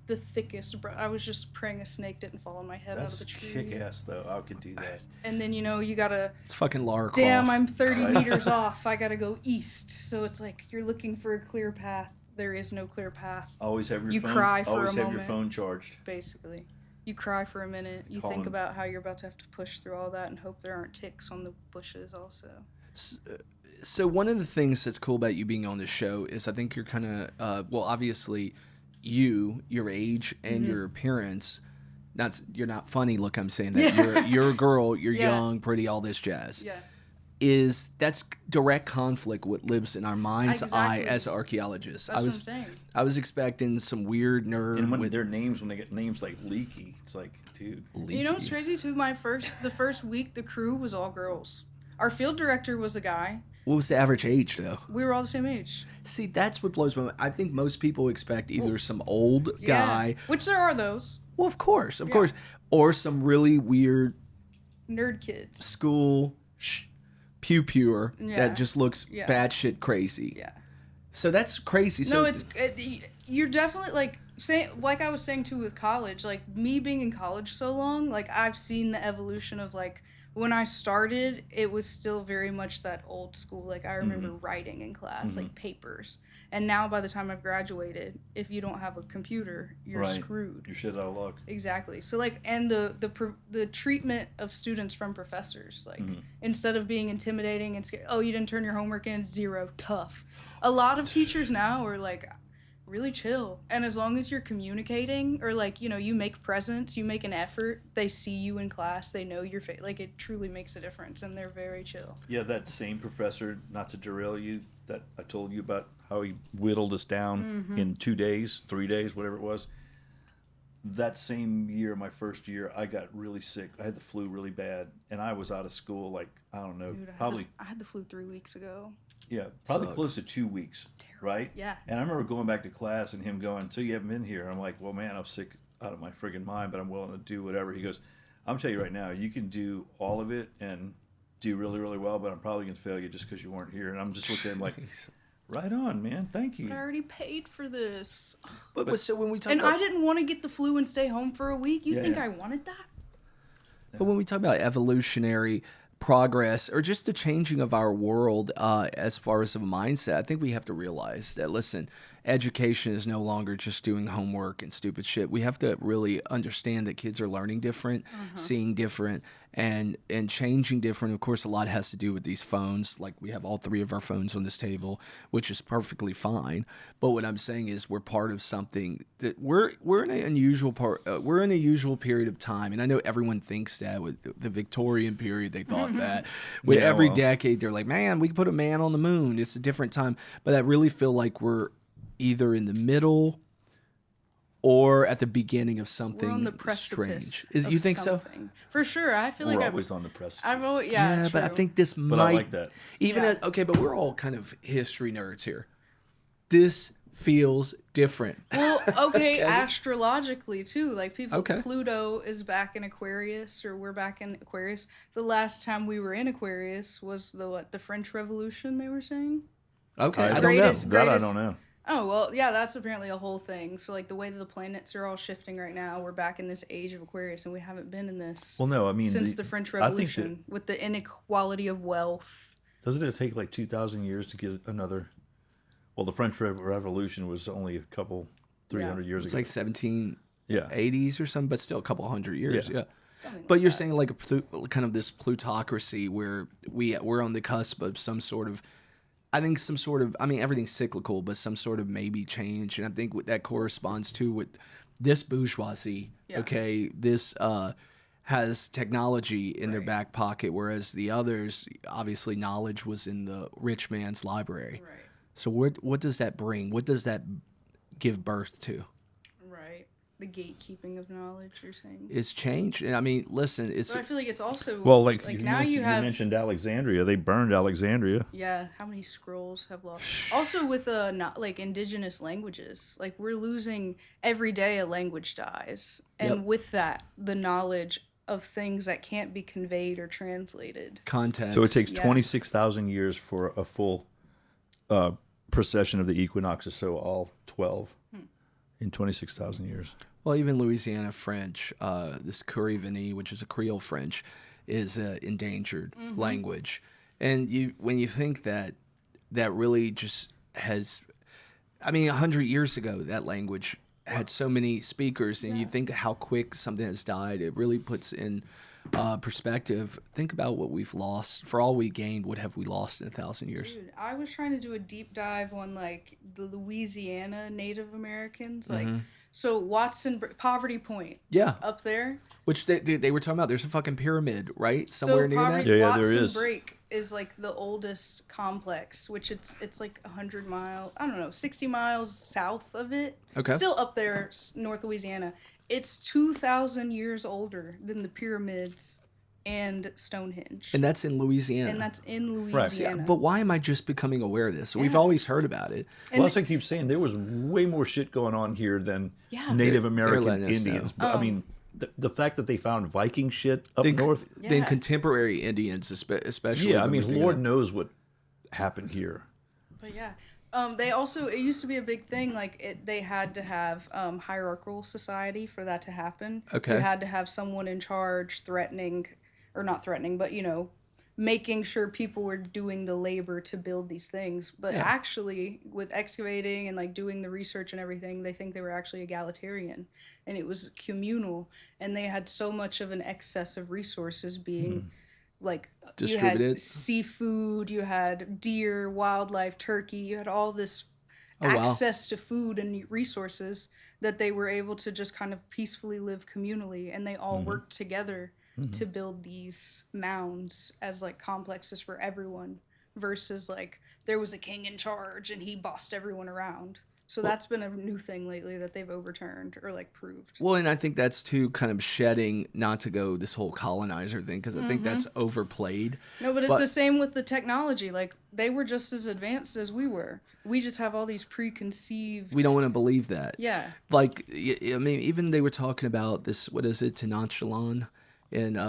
the thickest I was just praying a snake didn't fall on my head out of That's the tree. kick ass though. I could do that. And then, you know, you gotta, It's fucking Lara Croft. damn, I'm 30 meters off. I gotta go east. So it's like you're looking for a clear path. There is no clear path, Always have your You phone. cry for a always have your moment. phone charged. basically. You cry for a minute. You Calling. think about how you're about to have to push through all that and hope there aren't ticks on the bushes also. So one of the things that's cool about you being on the show is I think you're kind of well, obviously, your age and your appearance. You're not funny. Look, I'm saying that you're a girl. You're Yeah. young, pretty, all this jazz. Yeah. That's direct conflict what lives in our mind's eye Exactly. as archaeologists. That's what I'm saying. I was expecting some weird nerd And when with their names, when they get names like Leaky, it's like, dude. You know what's crazy too? The first week, the crew was all girls. Our field director was a guy. What was the average age though? We were all the same age. See, that's what blows my mind. I think most people expect either some old Yeah. guy. Which there are those. Well, of course, or some really weird Nerd kids. school pew-pewer Yeah. that just looks Yeah. batshit crazy. Yeah. So that's crazy. So No, you're definitely like I was saying too with college, like me being in college so long, like I've seen the evolution of like when I started, it was still very much that old school. Like I remember writing in class, like papers. And now by the time I've graduated, if you don't have a computer, you're Right. screwed. You're shit out of luck. Exactly. So like, and the treatment of students from professors, like instead of being intimidating and scary, oh, you didn't turn your homework in, 0, tough. A lot of teachers now are like really chill, and as long as you're communicating or like, you know, you make presence, you make an effort, they see you in class, they know your face, like it truly makes a difference, and they're very chill. Yeah, that same professor, not to derail you, that I told you about how he whittled us down in 2 days, 3 days, whatever it was. That same year, my first year, I got really sick. I had the flu really bad, and I was out of school, like, I don't know, Dude, I had the flu 3 weeks ago. yeah, probably Sucks. close to 2 weeks, right? Yeah. And I remember going back to class and him going, so you haven't been here? I'm like, well, man, I'm sick out of my friggin' mind, but I'm willing to do whatever. He goes, I'm telling you right now, you can do all of it and do really, really well, but I'm probably going to fail you just because you weren't here. And I'm just looking at him like, right on, man, thank you. But I already paid for this. but so when we talk And about I didn't want to get the flu and stay home for a week. You Yeah, think yeah. I wanted that? But when we talk about evolutionary progress or just the changing of our world as far as a mindset, I think we have to realize that, listen, education is no longer just doing homework and stupid shit. We have to really understand that kids are learning different, seeing different, and changing different. Of course, a lot has to do with these phones. Like we have all 3 of our phones on this table, which is perfectly fine. But what I'm saying is we're part of something that we're in an unusual part. We're in a usual period of time, and I know everyone thinks that with the Victorian period they thought that. With Yeah, every well. decade, they're like, man, we could put a man on the moon. It's a different time. But I really feel like we're either in the middle or at the beginning of something We're on the precipice. strange. Of You think so? something. For sure. I feel We're like always on the precipice. I've always, Yeah, but I true. think this But might. I like that. Even Yeah. okay, but we're all kind of history nerds here. This feels different. Well, okay, astrologically too. Like people, Okay. Pluto is back in Aquarius, or we're back in Aquarius. The last time we were in Aquarius was the French Revolution. They were saying. Okay, I I don't know. Greatest- That I greatest- don't know. Oh well, yeah, that's apparently a whole thing. So like the way that the planets are all shifting right now, we're back in this age of Aquarius, and we haven't been in this Well, no, I mean since the French I think Revolution with the inequality of wealth. doesn't it take like 2,000 years to get another? Well, the French Revolution was only a couple, 300 years It's ago. like 1780s Yeah. or something, but still a couple hundred years. Yeah. Yeah. Something But like you're that. saying like kind of this plutocracy where we're on the cusp of some sort of, I think some sort of, I mean everything's cyclical, but some sort of maybe change, and I think what that corresponds to with this bourgeoisie. Yeah. Okay, this has technology in their Right. back pocket, whereas the others, obviously, knowledge was in the rich man's library. Right. So what does that bring? What does that give birth to? Right. The gatekeeping of knowledge, you're saying. It's changed, and I mean, listen, it's But I feel like it's also Well, like now you have mentioned Alexandria. They burned Alexandria. yeah. How many scrolls have lost? Also with not like indigenous languages, like we're losing every day a language dies, and Yep. with that, the knowledge of things that can't be conveyed or translated. context. So it takes Yeah. 26,000 years for a full precession of the equinoxes. So all 12 in 26,000 years. Well, even Louisiana French, this Curry-Vini, which is a Creole French, is an endangered language. And when you think that really just has, I mean, 100 years ago, that language had so many speakers, and you think how quick something has died, it really puts in perspective. Think about what we've lost. For all we gained, what have we lost in 1,000 years? Dude, I was trying to do a deep dive on like the Louisiana Native Americans, like so Poverty Point Yeah, up there. which they were talking about. There's a fucking pyramid, right? Somewhere near that? Yeah, Watson there is. Break is like the oldest complex, which it's like 100 miles, I don't know, 60 miles south of it. Okay. Still up there, North Louisiana. It's 2,000 years older than the pyramids and Stonehenge. And that's in Louisiana. And that's in Right. Louisiana. But why am I just becoming aware of this? So we've Yeah. always heard about it. Well, as I keep saying, there was way more shit going on here than Yeah. Native They're American letting us Indians. know. But I mean, the fact that they found Viking shit up Than, north. than Yeah. contemporary Indians, especially. Yeah, I when we mean, think Lord of- knows what happened here. But yeah, they also, it used to be a big thing. Like they had to have hierarchical society for that to happen. Okay. You had to have someone in charge, threatening, or not threatening, but making sure people were doing the labor to build these things. But Yeah. actually, with excavating and like doing the research and everything, they think they were actually egalitarian, and it was communal, and they had so much of an excess of resources being. Like you Distributed. had seafood, you had deer, wildlife, turkey, you had all this Oh, wow. access to food and resources that they were able to just kind of peacefully live communally, and they all worked together to build these mounds as like complexes for everyone versus like there was a king in charge and he bossed everyone around. So that's been a new thing lately that they've overturned or like proved. Well, and I think that's too kind of shedding, not to go this whole colonizer thing, because I think that's overplayed. No, but it's But- the same with the technology. Like they were just as advanced as we were. We just have all these preconceived. We don't want to believe that. Yeah. Like, I mean, even they were talking about this, what is it, Tenochtitlan,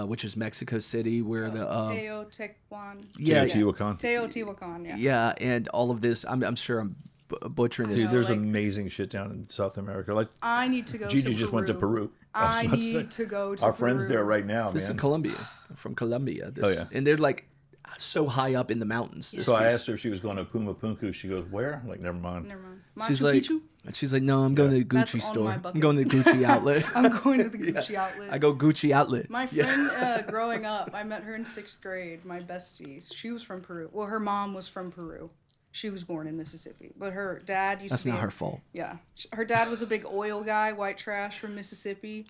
which is Mexico City, where the. Teotihuacan. Yeah. Teotihuacan. Teotihuacan, yeah. Yeah, and all of this, I'm sure I'm butchering this. Dude, there's like- amazing shit down in South America. Like I need to go Gigi to just went to Peru. I was about to say. need to go to Our Peru. friends there right now, This is man. Colombia, from Colombia. This, Oh, yeah. And they're like so high up in the mountains. This So I is- asked her if she was going to Puma Punku. She goes, "Where?" I'm like, never mind. Never mind. She's Machu like, Picchu? no, I'm going to the That's Gucci on store. my I'm bucket going to the Gucci outlet. I'm going to the Gucci outlet. I go Gucci outlet. My friend, growing up, I met her in 6th grade, my bestie. She was from Peru. Well, her mom was from Peru. She was born in Mississippi, but her dad used That's to be not her fault. Yeah. Her dad was a big oil guy, white trash from Mississippi.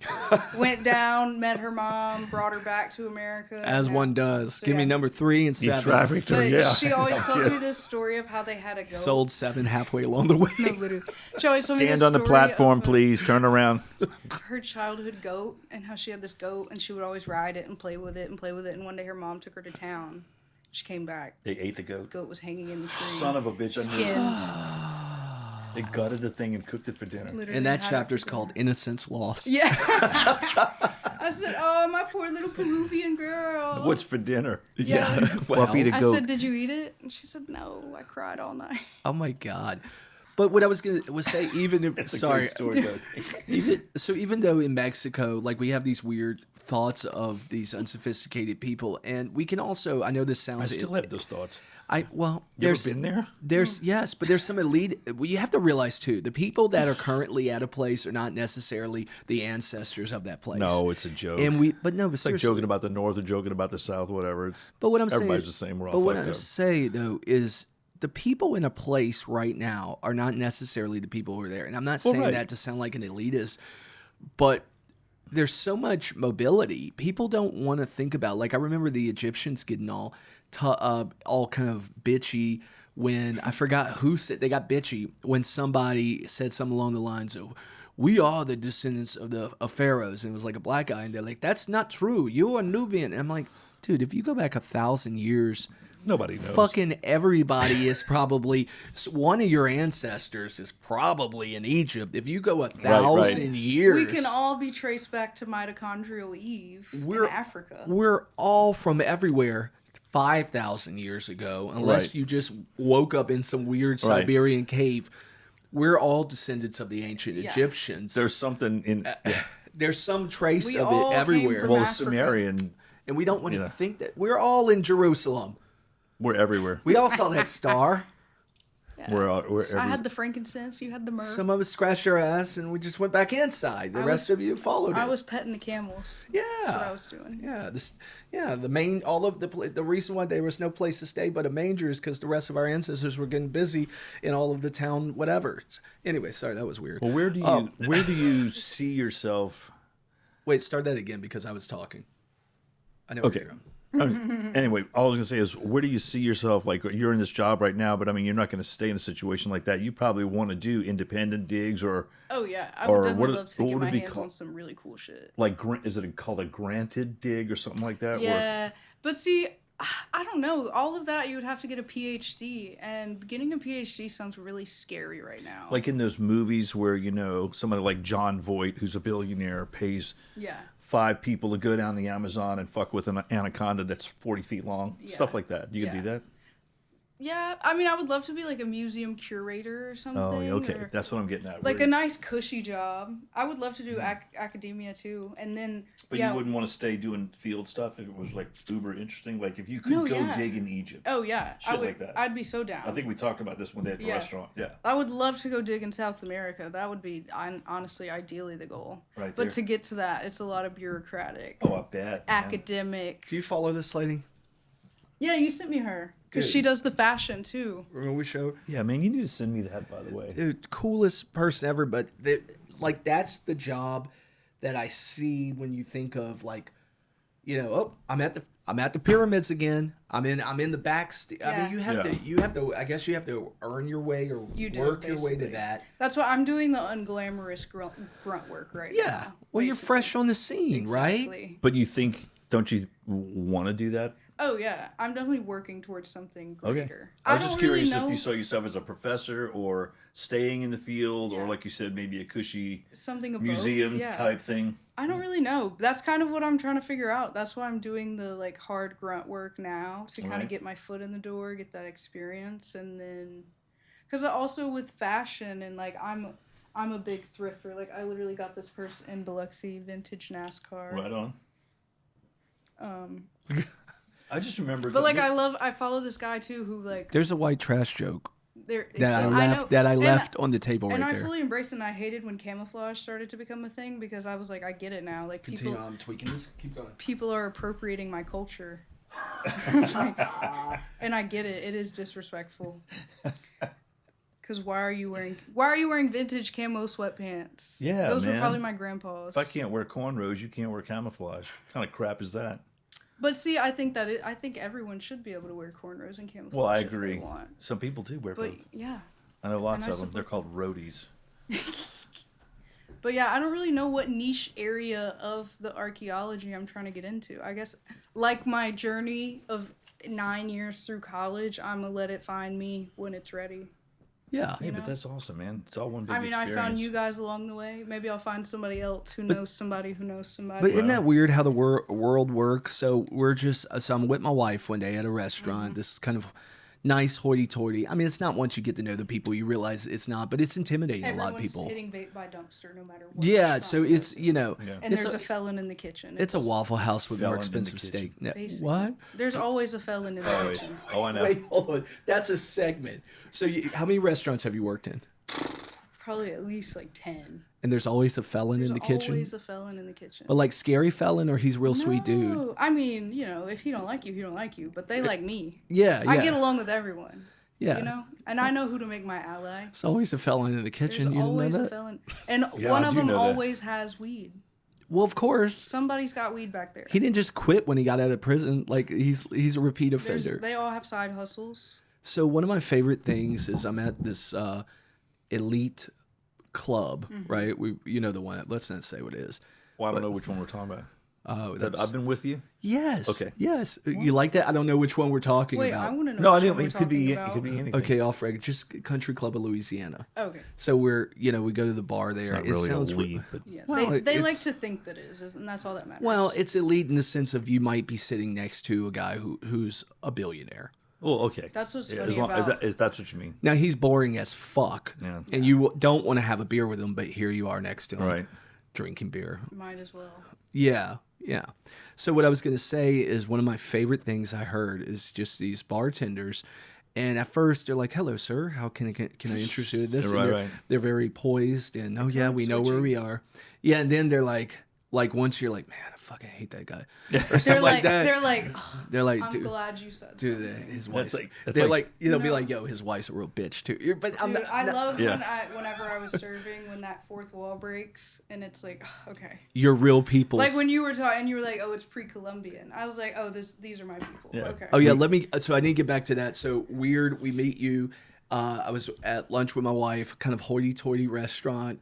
Went down, met her mom, brought her back to America. As one does. So, Give me yeah. number 3 and He 7. trafficked her, But yeah. she always tells me this story of how they had a goat. Sold 7 halfway along the way. No, literally. She always told me Stand this on the story platform, of, please. Turn around. her childhood goat and how she had this goat and she would always ride it and play with it. And one day her mom took her to town. She came back. They ate the goat. Goat was hanging in the tree. Son of a bitch. I knew it. Skinned. They gutted the thing and cooked it for dinner. Literally And that had it chapter's for called dinner. Innocence Lost. Yeah. I said, oh, my poor little Peruvian girl. What's for dinner? Yeah. Well, feed a I goat. said, did you eat it? And she said, no, I cried all night. Oh my God. But what I was going to say, even if, It's a sorry, great story, though. even though in Mexico, like we have these weird thoughts of these unsophisticated people, and we can also, I know this I sounds, still have those thoughts. well, You ever there's been there? There's yes, but there's some elite. Well, you have to realize too, the people that are currently at a place are not necessarily the ancestors of that place. No, it's a joke. but no, but It's like seriously. joking about the North or joking about the South, whatever. It's But what I'm saying, everybody's the same. We're all but what fucked I'm up. saying though is the people in a place right now are not necessarily the people who are there, and I'm not saying right. that to sound like an elitist, but there's so much mobility. People don't want to think about. Like I remember the Egyptians getting all kind of bitchy when I forgot who said they got bitchy when somebody said something along the lines of, "We are the descendants of the pharaohs," and it was like a black guy, and they're like, "That's not true. You're a Nubian." And I'm like, dude, if you go back 1,000 years. Nobody knows. Fucking everybody is probably one of your ancestors is probably in Egypt. If you go 1,000 years, We can all be traced back to mitochondrial Eve in Africa. We're all from everywhere. 5,000 years ago, unless Right. you just woke up in some weird Right. Siberian cave. We're all descendants of the ancient Yeah. Egyptians. There's something in. There's some trace We of all it came everywhere, from Well, the Africa. Sumerian, and we don't want to Yeah. think that we're all in Jerusalem. we're everywhere. We all saw that star. Yeah. We're I everywhere. had the frankincense, you had the myrrh. Some of us scratched our ass, and we just went back inside. The rest of you followed it. I was petting the camels. Yeah, That's what I was doing. Yeah, the main, all of the reason why there was no place to stay but a manger is because the rest of our ancestors were getting busy in all of the town whatever. Anyway, sorry, that was weird. Well, where do you see yourself? Wait, start that again because I was talking. I know. where Okay. you're going. Anyway, all I was gonna say is, where do you see yourself? Like, you're in this job right now, but I mean, you're not going to stay in a situation like that. You probably want to do independent digs, or Oh yeah, I Or would definitely what- love to what get would it my be hands called? on some really cool shit. like, is it called a granted dig or something like that? Yeah, but see, I don't know. All of that you would have to get a PhD, and getting a PhD sounds really scary right now. Like in those movies where, somebody like John Voight, who's a billionaire, pays yeah, 5 people to go down the Amazon and fuck with an anaconda that's 40 feet long. Yeah. Stuff like that. You could Yeah. do that? yeah. I mean, I would love to be like a museum curator or something. Oh, okay. or- That's what I'm getting at. like Where- a nice cushy job. I would love to do academia too, and then But yeah. you wouldn't want to stay doing field stuff if it was like uber interesting. Like if you could No, go yeah. dig in Egypt. Oh yeah, I Shit would. like that. I'd be so down. I think we talked about this one day at the Yeah. restaurant. Yeah. I would love to go dig in South America. That would be honestly, ideally, the goal. Right But there. to get to that, it's a lot of bureaucratic, Oh, I bet. man. academic. Do you follow this lady? Yeah, you sent me her because Good. she does the fashion too. Remember we showed? Yeah, man, you need to send me that, by the way. Dude, coolest person ever. But that's the job that I see when you think of like, oh, I'm at the pyramids again. I'm in the back. I mean, Yeah. you have to. I guess you have to earn your way or You do, work your way to basically. that. That's why I'm doing the unglamorous grunt work right now. Yeah. Well, you're basically. fresh on the scene, right? Exactly. But don't you want to do that? Oh yeah, I'm definitely working towards something Okay. greater. I was don't just curious really know if you saw yourself as a professor or staying in the field or, Yeah. like you said, maybe a cushy something above. museum Yeah. type thing. I don't really know. That's kind of what I'm trying to figure out. That's why I'm doing the like hard grunt work now to kind Right. of get my foot in the door, get that experience, and then because also with fashion and like I'm a big thrifter. Like I literally got this purse in Biloxi vintage NASCAR. Right on. Um, I just remember. but like I follow this guy too who like There's a white trash joke there that I know. left that I And- left on the table And right I there. fully embraced it, and I hated when camouflage started to become a thing because I was like, I get it now. Like Continue on tweaking this. Keep going. people are appropriating my culture. And I get it. It is disrespectful. Because why are you wearing vintage camo sweatpants? Yeah, those were man. probably my grandpa's. If I can't wear cornrows, you can't wear camouflage. What kind of crap is that? But see, I think everyone should be able to wear cornrows and camouflage. Well, I if they agree. want. Some people do wear But both. yeah. I know lots and I of them. They're called roadies. But yeah, I don't really know what niche area of the archaeology I'm trying to get into. I guess like my journey of 9 years through college, I'm gonna let it find me when it's ready. Yeah. Hey, know? but that's awesome, man. It's all one big I mean, experience. I found you guys along the way. Maybe I'll find somebody else who knows somebody who knows somebody. But isn't that weird how the world works? So so I'm with my wife one day at a restaurant. This kind of nice hoity-toity. I mean, it's not once you get to know the people you realize it's not, but it's intimidating a lot of Everyone's people. hitting vape by dumpster no matter what. Yeah, so restaurant it's you go to. And it's there's a felon in the kitchen. it's a Waffle House with more Felon in the expensive kitchen. steak. Yeah, Basically. what? There's always a felon in the Always. kitchen. Oh, I know. Wait, hold on. That's a segment. So how many restaurants have you worked in? Probably at least like 10. And there's always a felon in the kitchen? Always a felon in the kitchen. But like scary felon or he's real sweet dude? No, I mean, if he don't like you, he don't like you. But they like me. Yeah, yeah. I get along with everyone. Yeah. You know? And I know who to make my ally. It's always a felon in the kitchen. There's You didn't know always a that? felon. And Yeah, one I of do them know that. always has weed. Well, of course. Somebody's got weed back there. He didn't just quit when he got out of prison. Like he's a repeat offender. They all have side hustles. So one of my favorite things is I'm at this elite club, right? You know the one. Let's not say what it is. Well, I don't know which one we're talking about. That I've been with you? Yes. Okay. Yes. You like that? I don't know which one we're talking Wait, about. I want to know. No, I which didn't. one It we're could be. talking It could be about. anything. Okay, off record. Just Country Club of Louisiana. Okay. So we go to the bar there. It's not really sounds elite, but Yeah. Well, they like it's- to think that it is, and that's all that matters. Well, it's elite in the sense of you might be sitting next to a guy who's a billionaire. oh, okay. That's what's Yeah, funny as long, about. if that's what you mean, Now he's boring as fuck, Yeah. and you don't want to have a beer with him, but here you are next to him, right? drinking beer. Might as well. Yeah, yeah. So what I was going to say is one of my favorite things I heard is just these bartenders, and at first they're like, "Hello, sir. How can I interest you in this?" Right, and right. they're very poised, and oh yeah, we know where switchy. we are. Yeah, and then they're like once you're like, man, I fucking hate that guy, or They're something like that. They're like, "Oh, They're like, I'm dude, glad you said dude, something." his wife's like- that's they're like- like, they'll be No. like, yo, his wife's a real bitch too. But I'm Dude, not, I not- love Yeah. whenever I was serving when that fourth wall breaks and it's like, okay. you're real people. Like when you were talking, you were like, "Oh, it's pre-Columbian." I was like, "Oh, these are my people." Yeah. Okay. Oh yeah, let me. So I need to get back to that. So weird. We meet you. I was at lunch with my wife. Kind of hoity-toity restaurant.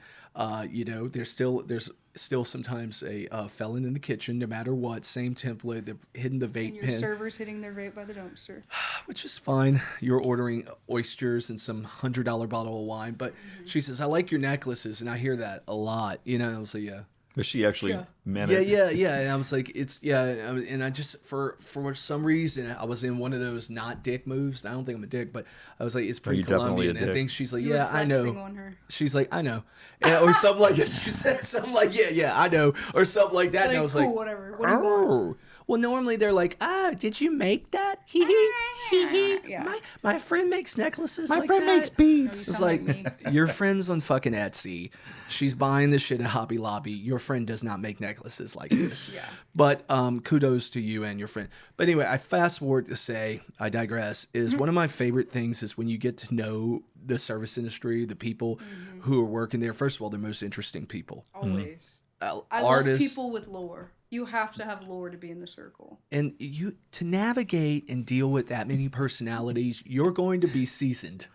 There's still sometimes a felon in the kitchen, no matter what. Same template. They're hitting the And vape your pen, server's hitting their vape by the dumpster. which is fine. You're ordering oysters and some $100 bottle of wine. But she says, "I like your necklaces," and I hear that a lot. And I was like, "Yeah." But she actually Yeah. meant Yeah, it. yeah. And I was like, and I just for some reason I was in one of those not dick moves. I don't think I'm a dick, but I was like, it's pretty you're definitely a Colombian. And I dick. think she's like, You were yeah, I flexing know. on her. She's like, I know, or something like that. She said something like, yeah, I know, or something like that. And I was cool, like, whatever. What do you want? oh. Well, normally they're like, did you make that? Hee hee, hee hee. Yeah. My friend makes necklaces. My like friend that. makes beads. You It's sound like like me. your friend's on fucking Etsy. She's buying this shit at Hobby Lobby. Your friend does not make necklaces like this. Yeah. But kudos to you and your friend. But anyway, I fast forward to say, I digress, is one of my favorite things is when you get to know the service industry, the people who are working there. First of all, they're most interesting people. Always. I Artists. love people with lore. You have to have lore to be in the circle. And you to navigate and deal with that many personalities, you're going to be seasoned.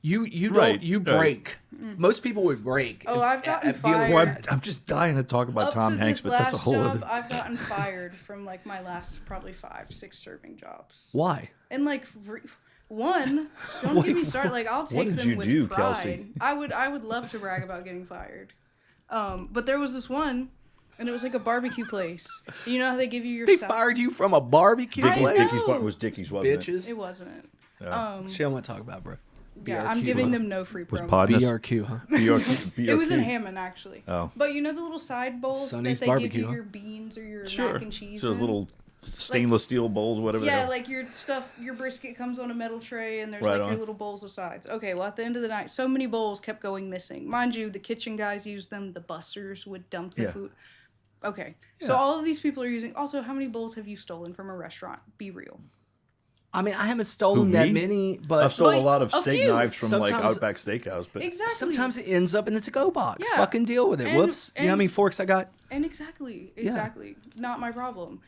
You Right, don't you right. break. Most people would break. Oh, I've gotten dealing with fired. Well, that. I'm just dying to talk about Up Tom to Hanks, this but that's a last whole job, other. I've gotten fired from like my last probably 5-6 serving jobs. Why? And like one, don't get me started. Like I'll take did them you with do, pride. Kelsey? I would love to brag about getting fired. But there was this one, and it was like a barbecue place. You know how they give you your They salad? fired you from a barbecue I place? know. Dickie's what was Dickie's, wasn't it? Bitches. It wasn't. Yeah. Shit, I want to talk about, bro. Yeah, BRQ, I'm giving huh? them no free Was promo. Podness? BRQ, huh? It was in Hammond, actually. Oh. But you know the little side bowls Sonny's that they give barbecue, you huh? your beans or your Sure. mac and cheese So those in? little stainless steel bowls, whatever. they Yeah, are. like your stuff, your brisket comes on a metal tray, and there's Right like on. your little bowls of sides. Okay, well at the end of the night, so many bowls kept going missing. Mind you, the kitchen guys used them. The busters would dump the Yeah. food. Okay. So all of these people are using. Also, how many bowls have you stolen from a restaurant? Be real. I mean, I haven't stolen that many, but I've stolen a But lot of a steak few. knives from like Sometimes- Outback Steakhouse, but Exactly. sometimes it ends up in the to-go box. Yeah. Fucking deal with it. And- Whoops. You know how and- many forks I got? And exactly. Not my problem.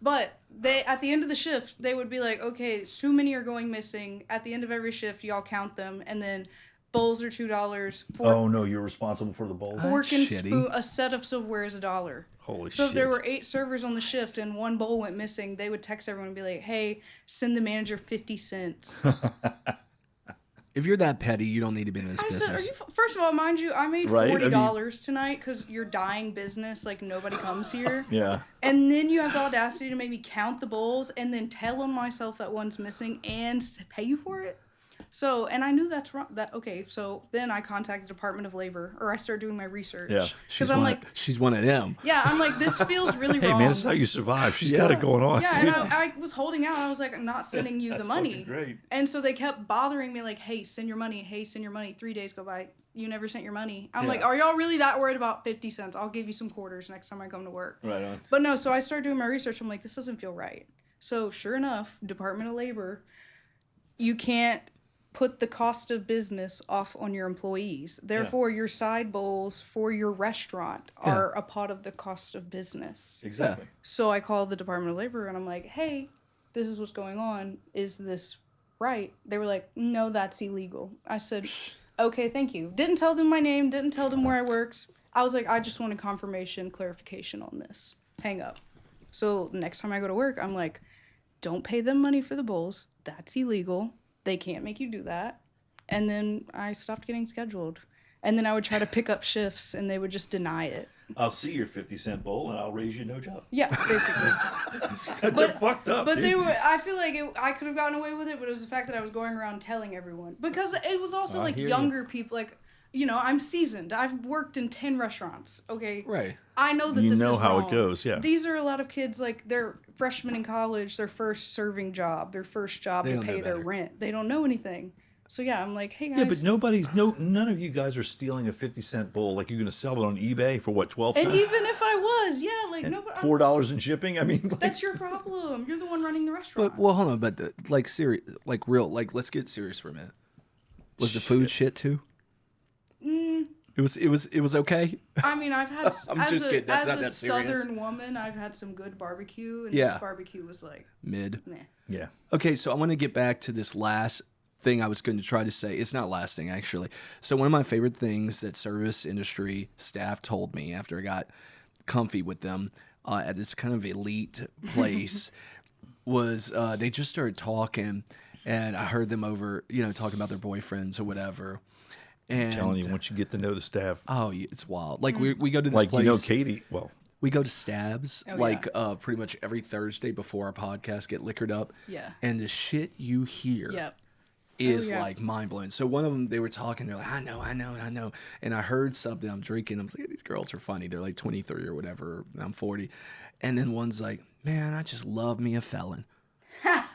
But they, at the end of the shift, they would be like, okay, so many are going missing. At the end of every shift, y'all count them, and then bowls are $2. oh no, you're responsible for the bowls. Fork and shitty. spoon. A set of silverware is $1. Holy So if there shit. were 8 servers on the shift and one bowl went missing, they would text everyone and be like, hey, send the manager 50 cents. If you're that petty, you don't need to be in this I business. said, first of all, mind you, I made Right? I mean- $40 tonight because you're dying business, like nobody comes here. Yeah. And then you have the audacity to make me count the bowls and then tell on myself that one's missing and pay you for it. So, and I knew that's wrong. Okay, so then I contacted Department of Labor, or I started doing my research. Yeah. she's I'm one, like, she's one of them. yeah, I'm like, this feels really Hey wrong. man, this is how you survive. She's got it going on. Yeah, dude. and I was holding out. I was like, I'm not sending you the That's money. fucking great. And so they kept bothering me, like, hey, send your money. Hey, send your money. 3 days go by. You never sent your money. I'm like, are y'all really that worried about 50 cents? I'll give you some quarters next time I come to work. Right on. But no, so I started doing my research. I'm like, this doesn't feel right. So sure enough, Department of Labor, you can't put the cost of business off on your employees. Therefore, your side bowls for your restaurant are a part of the cost of business. Exactly. So I called the Department of Labor and I'm like, hey, this is what's going on. Is this right? They were like, no, that's illegal. I said, okay, thank you. Didn't tell them my name, didn't tell them where I worked. I was like, I just want a confirmation, clarification on this. Hang up. So next time I go to work, I'm like, don't pay them money for the bowls. That's illegal. They can't make you do that. And then I stopped getting scheduled. And then I would try to pick up shifts and they would just deny it. I'll see your 50-cent bowl and I'll raise you no job. Yeah, basically. They're fucked up. But dude. they were, I feel like I could have gotten away with it, but it was the fact that I was going around telling everyone. Because it was also like hear younger people, like, you know, I'm seasoned. I've worked in 10 restaurants, okay? Right. I know that You this know is how it wrong. goes, yeah. These are a lot of kids, like, they're freshmen in college, their first serving job, their first job They to don't know pay their better. rent. They don't know anything. So, yeah, I'm like, hey, guys. Yeah, but none of you guys are stealing a 50-cent bowl. Like, you're going to sell it on eBay for what, 12 And cents? even if I was, yeah, like, nobody. $4 in shipping? I mean, like, That's your problem. You're the one running the restaurant. But well, hold on. But like serious, like real, like let's get serious for a minute. Was the food shit too? It was okay. I mean, I've had I'm just kidding. That's as not a that serious. Southern woman, I've had some good barbecue, and Yeah. this barbecue was like, Mid. meh. yeah. Okay, so I want to get back to this last thing I was going to try to say. It's not last thing, actually. So one of my favorite things that service industry staff told me after I got comfy with them at this kind of elite place was they just started talking, and I heard them over, talking about their boyfriends or whatever. And Telling you, once you get to know the staff, oh, it's wild. Like we go to this like, place. Katie, well, We go to Stabs Oh, like pretty much every Thursday before our podcast get liquored up. Yeah. And the shit you hear Yep. is yeah. like mind blowing. So one of them, they were talking, they're like, I know. And I heard something, I'm drinking. I'm like, these girls are funny. They're like 23 or whatever. And I'm 40. And then one's like, man, I just love me a felon.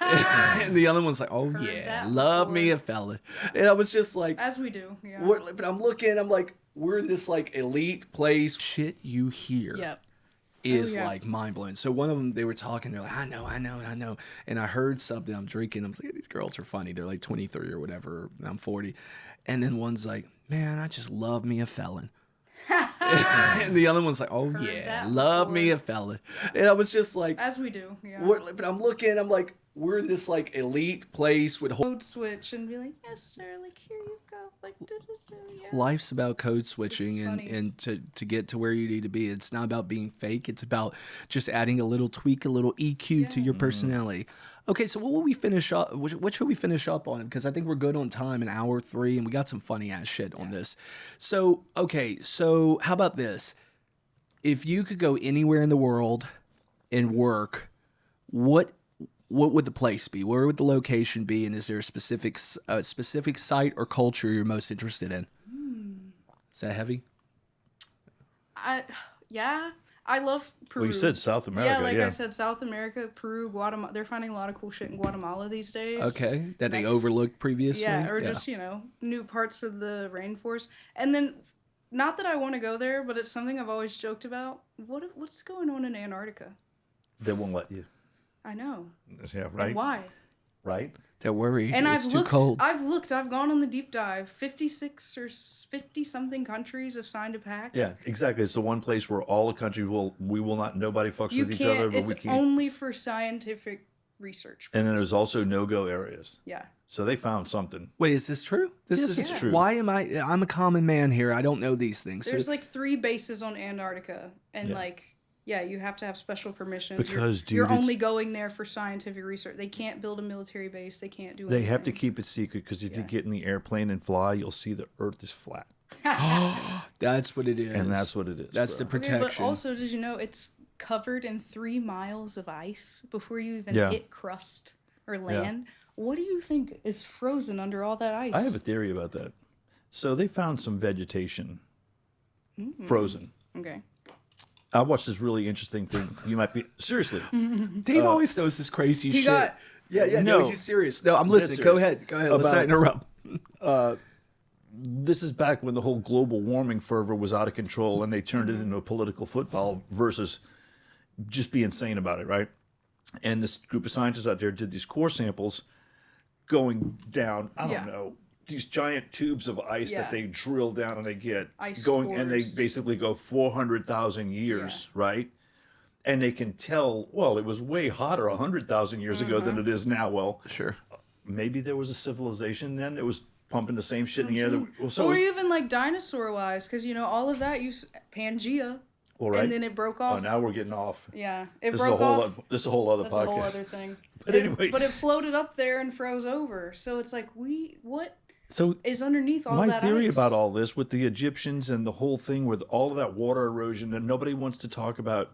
And the other one's like, oh Heard yeah, that love before. me a felon. And I was just like, As we do. Yeah. but I'm looking, I'm like, we're in this like elite place. Shit you hear Yep. is yeah. like mind blowing. So one of them, they were talking, they're like, I know. And I heard something, I'm drinking. I'm like, these girls are funny. They're like 23 or whatever. And I'm 40. And then one's like, man, I just love me a felon. And the other one's like, oh Heard yeah, that love before. me a felon. And I was just like, As we do. Yeah. but I'm looking, I'm like, we're in this like elite place with Code switch and be like, yes, sir. Like, here you go. Like, yeah. life's about code switching It's and, funny. and to get to where you need to be. It's not about being fake. It's about just adding a little tweak, a little EQ to your personality. Okay, so what will we finish up? What should we finish up on? Because I think we're good on time, an hour 3, and we got some funny ass shit on this. So, okay, so how about this? If you could go anywhere in the world and work, what would the place be? Where would the location be? And is there a specific site or culture you're most interested in? Is that heavy? I love Peru. well, you said South America, Yeah, like yeah. I said, South America, Peru, Guatemala. They're finding a lot of cool shit in Guatemala these days. Okay, that they Next. overlooked previously. Yeah, or just, new parts of the rainforest. And then not that I want to go there, but it's something I've always joked about. What's going on in Antarctica? They won't let you. I know. Yeah, right. And why? Right. Don't worry. And it's I've too looked. cold. I've gone on the deep dive. 56 or 50 something countries have signed a pact. Yeah, exactly. It's the one place where all the countries we will not, nobody fucks You with each can't. other, but It's we can't. only for scientific research. And then there's purposes. also no-go areas. Yeah. So they found something. Wait, is this true? Yes, is it's true. Why am I'm a common man here. I don't know these things. There's So, like 3 bases on Antarctica, and you have to have special permissions. Because, dude, you're it's- only going there for scientific research. They can't build a military base. They can't do. They have to anything. keep it secret because if you get in the airplane and fly, you'll see the Earth is flat, that's what it is. and that's what it is. That's bro. the protection. Okay, but also, did you know it's covered in 3 miles of ice before you even Yeah. hit crust or land? What do you think is frozen under all that ice? I have a theory about that. So they found some vegetation frozen. Okay. I watched this really interesting thing. You might be seriously. Dave always knows this crazy shit. got- yeah, No. no, he's serious. No, I'm listening. serious. Go ahead. Let's About- not interrupt. This is back when the whole global warming fervor was out of control, and they turned it into a political football versus just being sane about it, right? And this group of scientists out there did these core samples going down, I don't Yeah. know, these giant tubes of ice Yeah. that they drill down and they get Ice going, and they cores. basically go 400,000 years, right? And they can tell, well, it was way hotter 100,000 years ago than it is now. Well, Sure. maybe there was a civilization then that was pumping the same shit in the air. Well, so or even like dinosaur wise, because all of that Pangea, all right. and then it broke off. Oh, now we're getting off. Yeah, it This is a broke whole. off. This is a whole other That's podcast. a whole other thing. But anyway. but it floated up there and froze over. So it's like what So is underneath all my that theory ice? about all this with the Egyptians and the whole thing with all of that water erosion, and nobody wants to talk about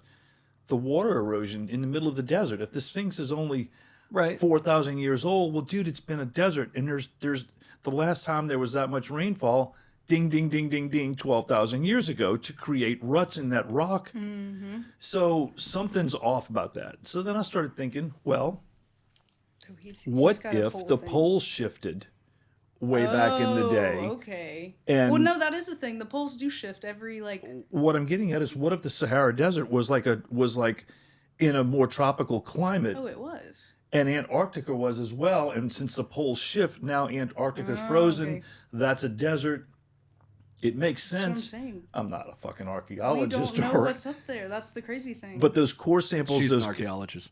the water erosion in the middle of the desert. If the Sphinx is only Right. 4,000 years old, well, dude, it's been a desert, and there's the last time there was that much rainfall. Ding, ding, ding, ding, ding, 12,000 years ago to create ruts in that rock. Mm-hmm. So something's off about that. So then I started thinking, well, So he's what got a if whole the thing. poles shifted way back in the day? Okay. And- well, no, that is a thing. The poles do shift every What I'm getting at is, what if the Sahara Desert was like in a more tropical climate, Oh, it was. and Antarctica was as well? And since the poles shift, now Antarctica's frozen. okay. That's a desert. It makes That's what I'm sense. saying. I'm not a fucking We archaeologist, don't know or what's up there. That's the crazy thing. but those core samples, She's an those archaeologist.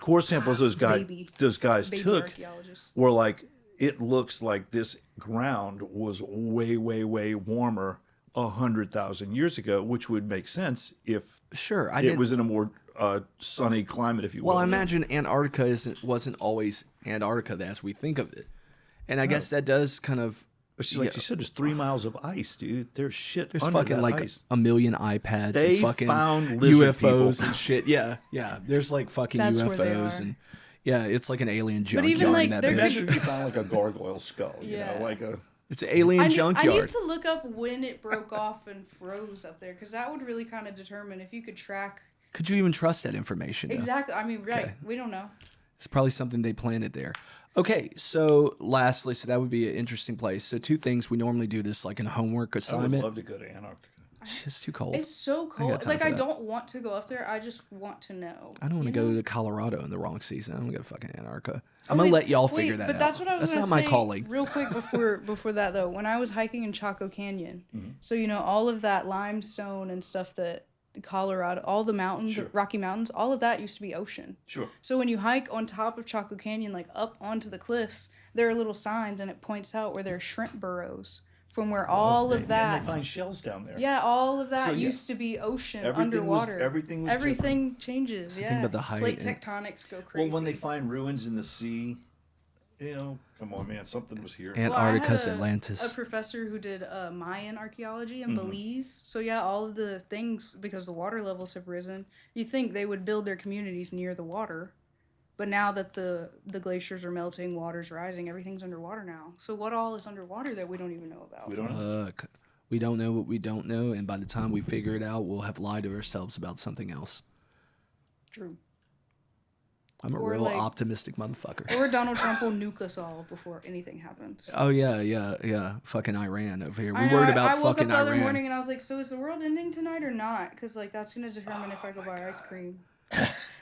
core samples, those guys Baby took archaeologist. were like, it looks like this ground was way, way, way warmer 100,000 years ago, which would make sense if Sure. it was in a more sunny climate, if you will. Well, I imagine Antarctica wasn't always Antarctica as we think of it, and I guess that does kind of. But she's like you said, there's 3 miles of ice, dude. There's shit There's under fucking that like ice. a million iPads They and fucking found lizard UFOs people. and shit. Yeah, yeah. There's like fucking That's where they UFOs are. and yeah, it's like an alien junkyard even, like, in that they're bitch. Imagine if you found like a gargoyle skull, you Yeah. know, like a. It's an alien I need junkyard. to look up when it broke off and froze up there, because that would really kind of determine if you could track Could you even trust that information? though? exactly. I mean, right? Okay. We don't know. It's probably something they planted there. Okay, so lastly, so that would be an interesting place. So 2 things we normally do this like in a homework I would assignment. love to go to Antarctica. It's too cold. It's so got cold. time Like for I that. don't want to go up there. I just want to know. I don't want you to go know? to Colorado in the wrong season. I don't want to go to fucking Antarctica. I'm Oh, gonna wait, let y'all wait, figure that but out. that's what I was That's gonna not my say calling. real quick before that though. When I was hiking in Chaco Canyon, Mm-hmm. so all of that limestone and stuff that Colorado, all the mountains, Sure. the Rocky Mountains, all of that used to be ocean. Sure. So when you hike on top of Chaco Canyon, like up onto the cliffs, there are little signs and it points out where there are shrimp burrows from where all of And that. they find shells down there. Yeah, all of that So, yeah, used to be ocean everything was- underwater. everything was everything changes. the Yeah, thing about the height plate and- tectonics go crazy. Well, when they find ruins in the sea, come on, man, something was here. And- Well, I had Antarctica's a Atlantis. professor who did Mayan archaeology in Mm-hmm. Belize. So yeah, all of the things, because the water levels have risen, you think they would build their communities near the water, but now that the glaciers are melting, water's rising, everything's underwater now. So what all is underwater that we don't even know about? We don't know. Fuck. We don't know what we don't know, and by the time we figure it out, we'll have lied to ourselves about something else. True. I'm a Or, real like- optimistic motherfucker. Or Donald Trump will nuke us all before anything happens. Oh yeah. Fucking Iran over here. I We know, worried about I woke fucking up the other Iran. morning and I was like, so is the world ending tonight or not? Because like that's gonna determine if I go buy ice cream.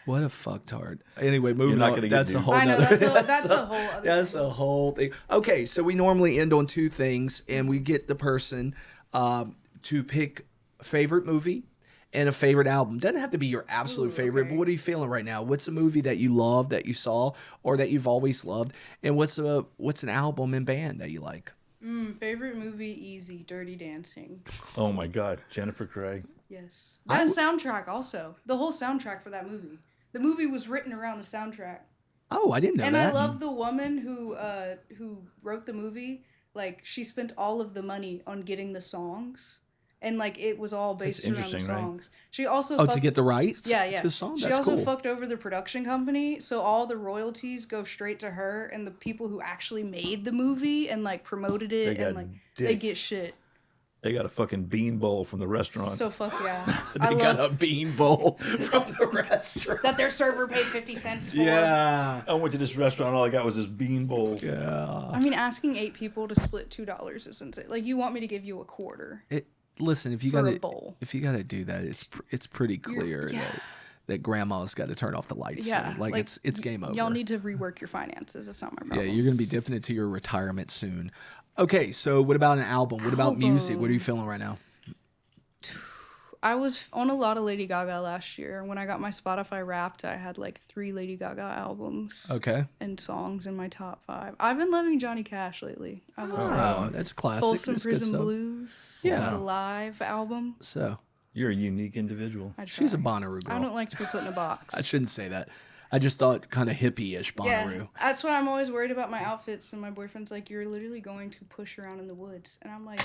What a fucktard. Anyway, moving not on. gonna get That's a nuked. whole. I know nother- that's a whole other. That's thing. a whole thing. Okay, so we normally end on two things, and we get the person to pick a favorite movie and a favorite album. Doesn't have to be your absolute Ooh, favorite, okay. but what are you feeling right now? What's a movie that you love, that you saw, or that you've always loved? And what's an album and band that you like? Favorite movie, easy, Dirty Dancing. Oh my God, Jennifer Craig. Yes. That soundtrack also. The whole soundtrack for that movie. The movie was written around the soundtrack. Oh, I didn't know And that. I love the woman who wrote the movie. Like she spent all of the money on getting the songs. And like it was all based around the interesting, right? songs. She also Oh, to get the rights? Yeah, to yeah. the song? She That's also cool. fucked over the production company, so all the royalties go straight to her and the people who actually made the movie and like promoted it got and like they dick. get shit. They got a fucking bean bowl from the restaurant. So fuck yeah. They got a bean bowl from the restaurant. that their server paid 50 cents for. Yeah. I went to this restaurant. All I got was this bean bowl. Yeah. I mean, asking 8 people to split $2 isn't it? Like you want me to give you a quarter. Listen, if you For a gotta bowl. if you gotta do that, it's pretty clear yeah. that grandma's got to turn off the lights. Yeah, soon. Like it's game over. Y'all need to rework your finances. It's not my Yeah, problem. you're gonna be dipping into your retirement soon. Okay, so what about an album? What about music? What are you feeling right now? I was on a lot of Lady Gaga last year. When I got my Spotify Wrapped, I had like 3 Lady Gaga albums. Okay. And songs in my top 5. I've been loving Johnny Cash lately. I will say. Oh, that's a classic. Folsom That's good Prison stuff. Blues. Yeah. The live album. So You're a unique individual. I she's a try. Bonnaroo girl. I don't like to be put in a box. I shouldn't say that. I just thought kind of hippie-ish Bonnaroo. Yeah, that's why I'm always worried about my outfits. And my boyfriend's like, "You're literally going to push around in the woods," and I'm like,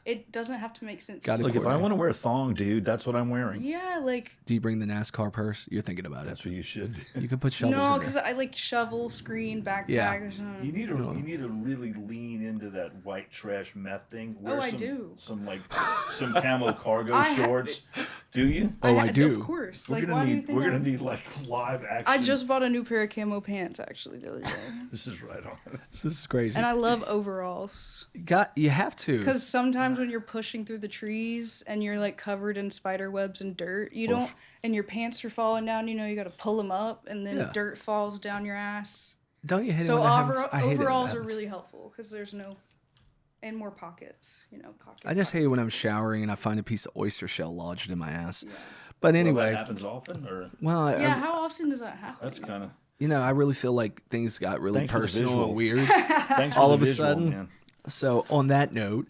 "It doesn't have to make sense." Got it. Look, if I Courtney. want to wear a thong, dude, that's what I'm wearing. Yeah, like Do you bring the NASCAR purse? You're thinking about That's it. what you should. You can put shovels no, in because there. I like shovel, screen, backpack. Yeah. Or something. You need to really lean into that white trash meth thing. Wear I some, do. some camo cargo I have shorts. Do you? Oh, I do. Of course. We're Like, gonna why do you need think we're gonna I'm- need like live action. I just bought a new pair of camo pants actually the other day, This is right on. This is crazy. and I love overalls. You have to. Because sometimes when you're pushing through the trees and you're like covered in spider webs and dirt, you don't, and your pants are falling down. You know, you got to pull them up, and then Yeah. dirt falls down your ass. Don't you hate it So when that happens? I hate it when that overalls are happens. really helpful because there's no, and more pockets. You know, pockets. I just hate it when I'm showering and I find a piece of oyster shell lodged in my ass. But anyway, that happens often, or well, Yeah, how often does that happen? that's kind of. you know, I really feel like things got really Thanks for the personal visual. and weird. Thanks for All the of a visual, sudden. man. So on that note,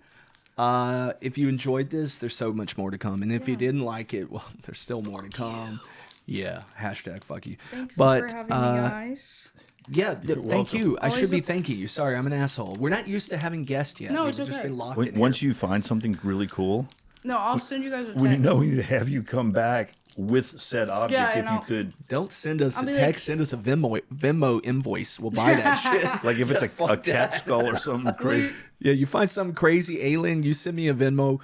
if you enjoyed this, there's so much more to come. And if you didn't like it, well, there's still more to come. Yeah, hashtag fuck you. Thanks but for having me, guys. yeah, thank welcome. you. I should Always be a- thanking you. Sorry, I'm an asshole. We're not used to having guests yet. No, We've it's just okay. been locked in Once here. you find something really cool, No, I'll send you guys a text. we need to have you come back with said object Yeah, if and you I'll- could. Don't send us a I'll be text. like- Send us a Venmo invoice. We'll buy that shit. Like if it's a Fuck cat skull or something crazy. Yeah, you find some crazy alien, you send me a Venmo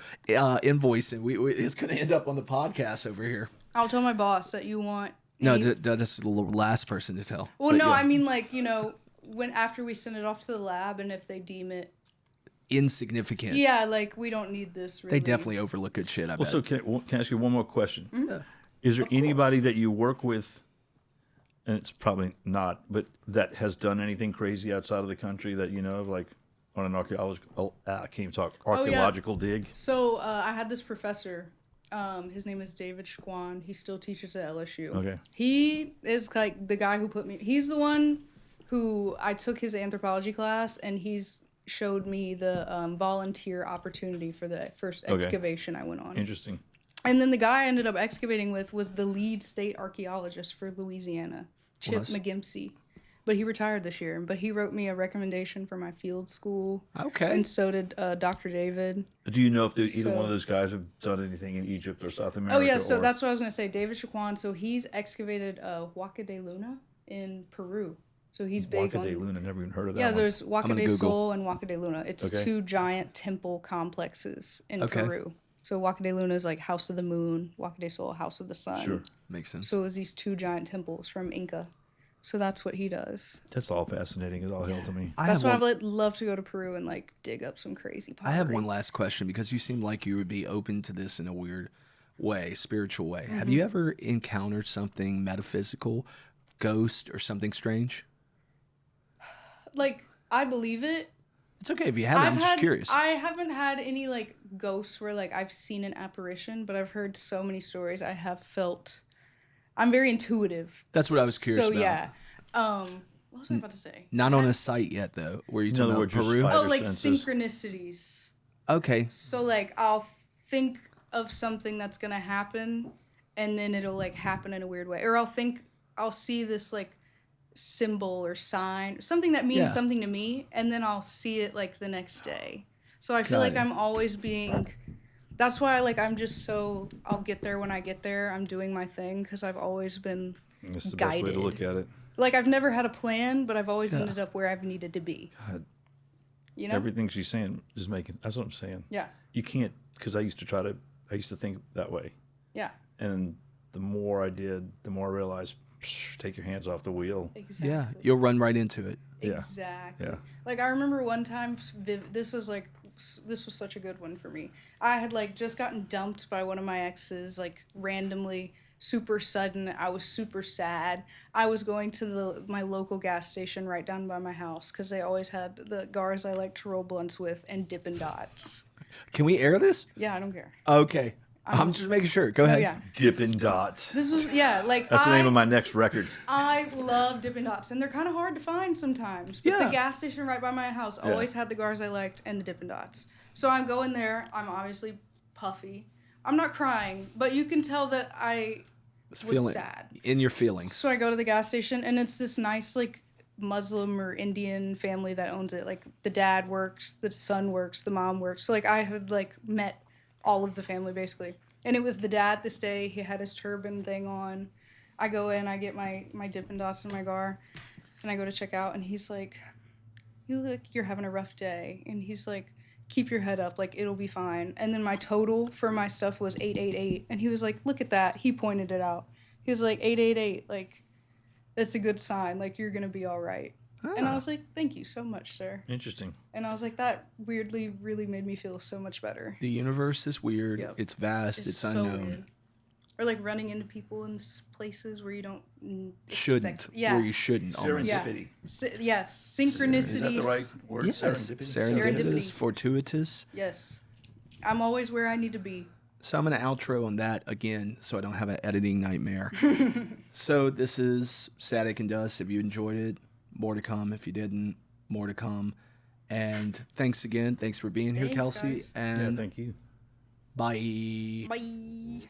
invoice, and it's going to end up on the podcast over here. I'll tell my boss that you want. No, any- that's the last person to tell. Well, But no, yeah. I mean like when after we send it off to the lab, and if they deem it, Insignificant. yeah, like we don't need this. Really. They definitely overlook good shit, I bet. Well, so can I ask you one more question? Mm-hmm. Is there anybody that you work with, and it's probably not, but that has done anything crazy outside of the country that you know of, like on an archaeological? I can't even talk. Oh, yeah. Archaeological dig. So I had this professor. His name is David Schwan. He still teaches at LSU. Okay. He is like the guy who put me. He's the one who I took his anthropology class, and he's showed me the volunteer opportunity for the first Okay. excavation I went on. Interesting. And then the guy I ended up excavating with was the lead state archaeologist for Louisiana, Chip Was? McGimpsey. But he retired this year. But he wrote me a recommendation for my field school. Okay. And so did Dr. David. Do you know if either So- one of those guys have done anything in Egypt or South America? Oh, yeah. So or- that's what I was going to say. David Shaquan. So he's excavated Huaca de Luna in Peru. So he's big Waka on... de Luna. Never even heard of that. Yeah, one. there's Huaca gonna de Google. Sol and Huaca de Luna. It's Okay. 2 giant temple complexes in Okay. Peru. So Huaca de Luna is like House of the Moon. Huaca de Sol, House of the Sun. Sure. Makes sense. So it was these 2 giant temples from Inca. So that's what he does. That's all fascinating. It's all hell to me. That's why I would love to go to Peru and like dig up some crazy pottery. I have one last question because you seem like you would be open to this in a weird way, spiritual way. Have you ever encountered something metaphysical, ghost, or something strange? Like, I believe it. It's okay if you haven't. I'm just curious. I haven't had any like ghosts where like I've seen an apparition, but I've heard so many stories. I have felt. I'm very intuitive. That's what I was curious about. So yeah. What was I about to say? Not on a site yet though. Were you talking about Peru? Oh, like senses. synchronicities. Okay. So like I'll think of something that's gonna happen, and then it'll like happen in a weird way, or I'll see this like symbol or sign, something that means something to me, and then I'll see it like the next day. So I feel like I'm always being. That's why I'm just so. I'll get there when I get there. I'm doing my thing because I've always been. That's the guided. best way to look at it. Like I've never had a plan, but I've always ended up where I've needed to be. God. You know. Everything she's saying is making. That's what I'm saying. Yeah. You can't, because I used to think that way. Yeah. And the more I did, the more I realized, take your hands off the wheel. Exactly. Yeah, you'll run right into it. Yeah. Exactly. Yeah. Like I remember one time, this was such a good one for me. I had like just gotten dumped by one of my exes, like randomly, super sudden. I was super sad. I was going to my local gas station right down by my house because they always had the cigars I like to roll blunts with and Dippin' Dots. Can we air this? Yeah, I don't care. Okay. I'm just making sure. Go ahead. Oh, yeah. Dippin' Dots. This was, like... That's the name of my next record. I love Dippin' Dots, and they're kind of hard to find sometimes. But the gas station right by my house always had the cigars I liked and the Dippin' Dots. So I'm going there. I'm obviously puffy. I'm not crying, but you can tell that I was sad. In your feelings. So I go to the gas station, and it's this nice, like, Muslim or Indian family that owns it. Like, the dad works, the son works, the mom works. So, like, I had, like, met all of the family, basically. And it was the dad this day. He had his turban thing on. I go in, I get my Dippin' Dots in my car, and I go to check out, and he's like, you look like you're having a rough day. And he's like, keep your head up, like, it'll be fine. And then my total for my stuff was 888. And he was like, look at that. He pointed it out. He was like, 888, like, that's a good sign. Like, you're going to be all right. And I was like, thank you so much, sir. Interesting. And I was like, that weirdly really made me feel so much better. The universe is weird. Yep. It's vast. It's so unknown. weird. Or like running into people in places where you don't Shouldn't. Yeah. Where you shouldn't. almost. Serendipity. Yes. Synchronicities. Is that the right word? Yes. Serendipitous. Fortuitous. Yes. I'm always where I need to be. So I'm going to outro on that again so I don't have an editing nightmare. So this is Static and Dust. If you enjoyed it, more to come. If you didn't, more to come. And thanks again. Thanks for being here, Thanks, Kelsey. guys. And Yeah, thank you. bye. Bye.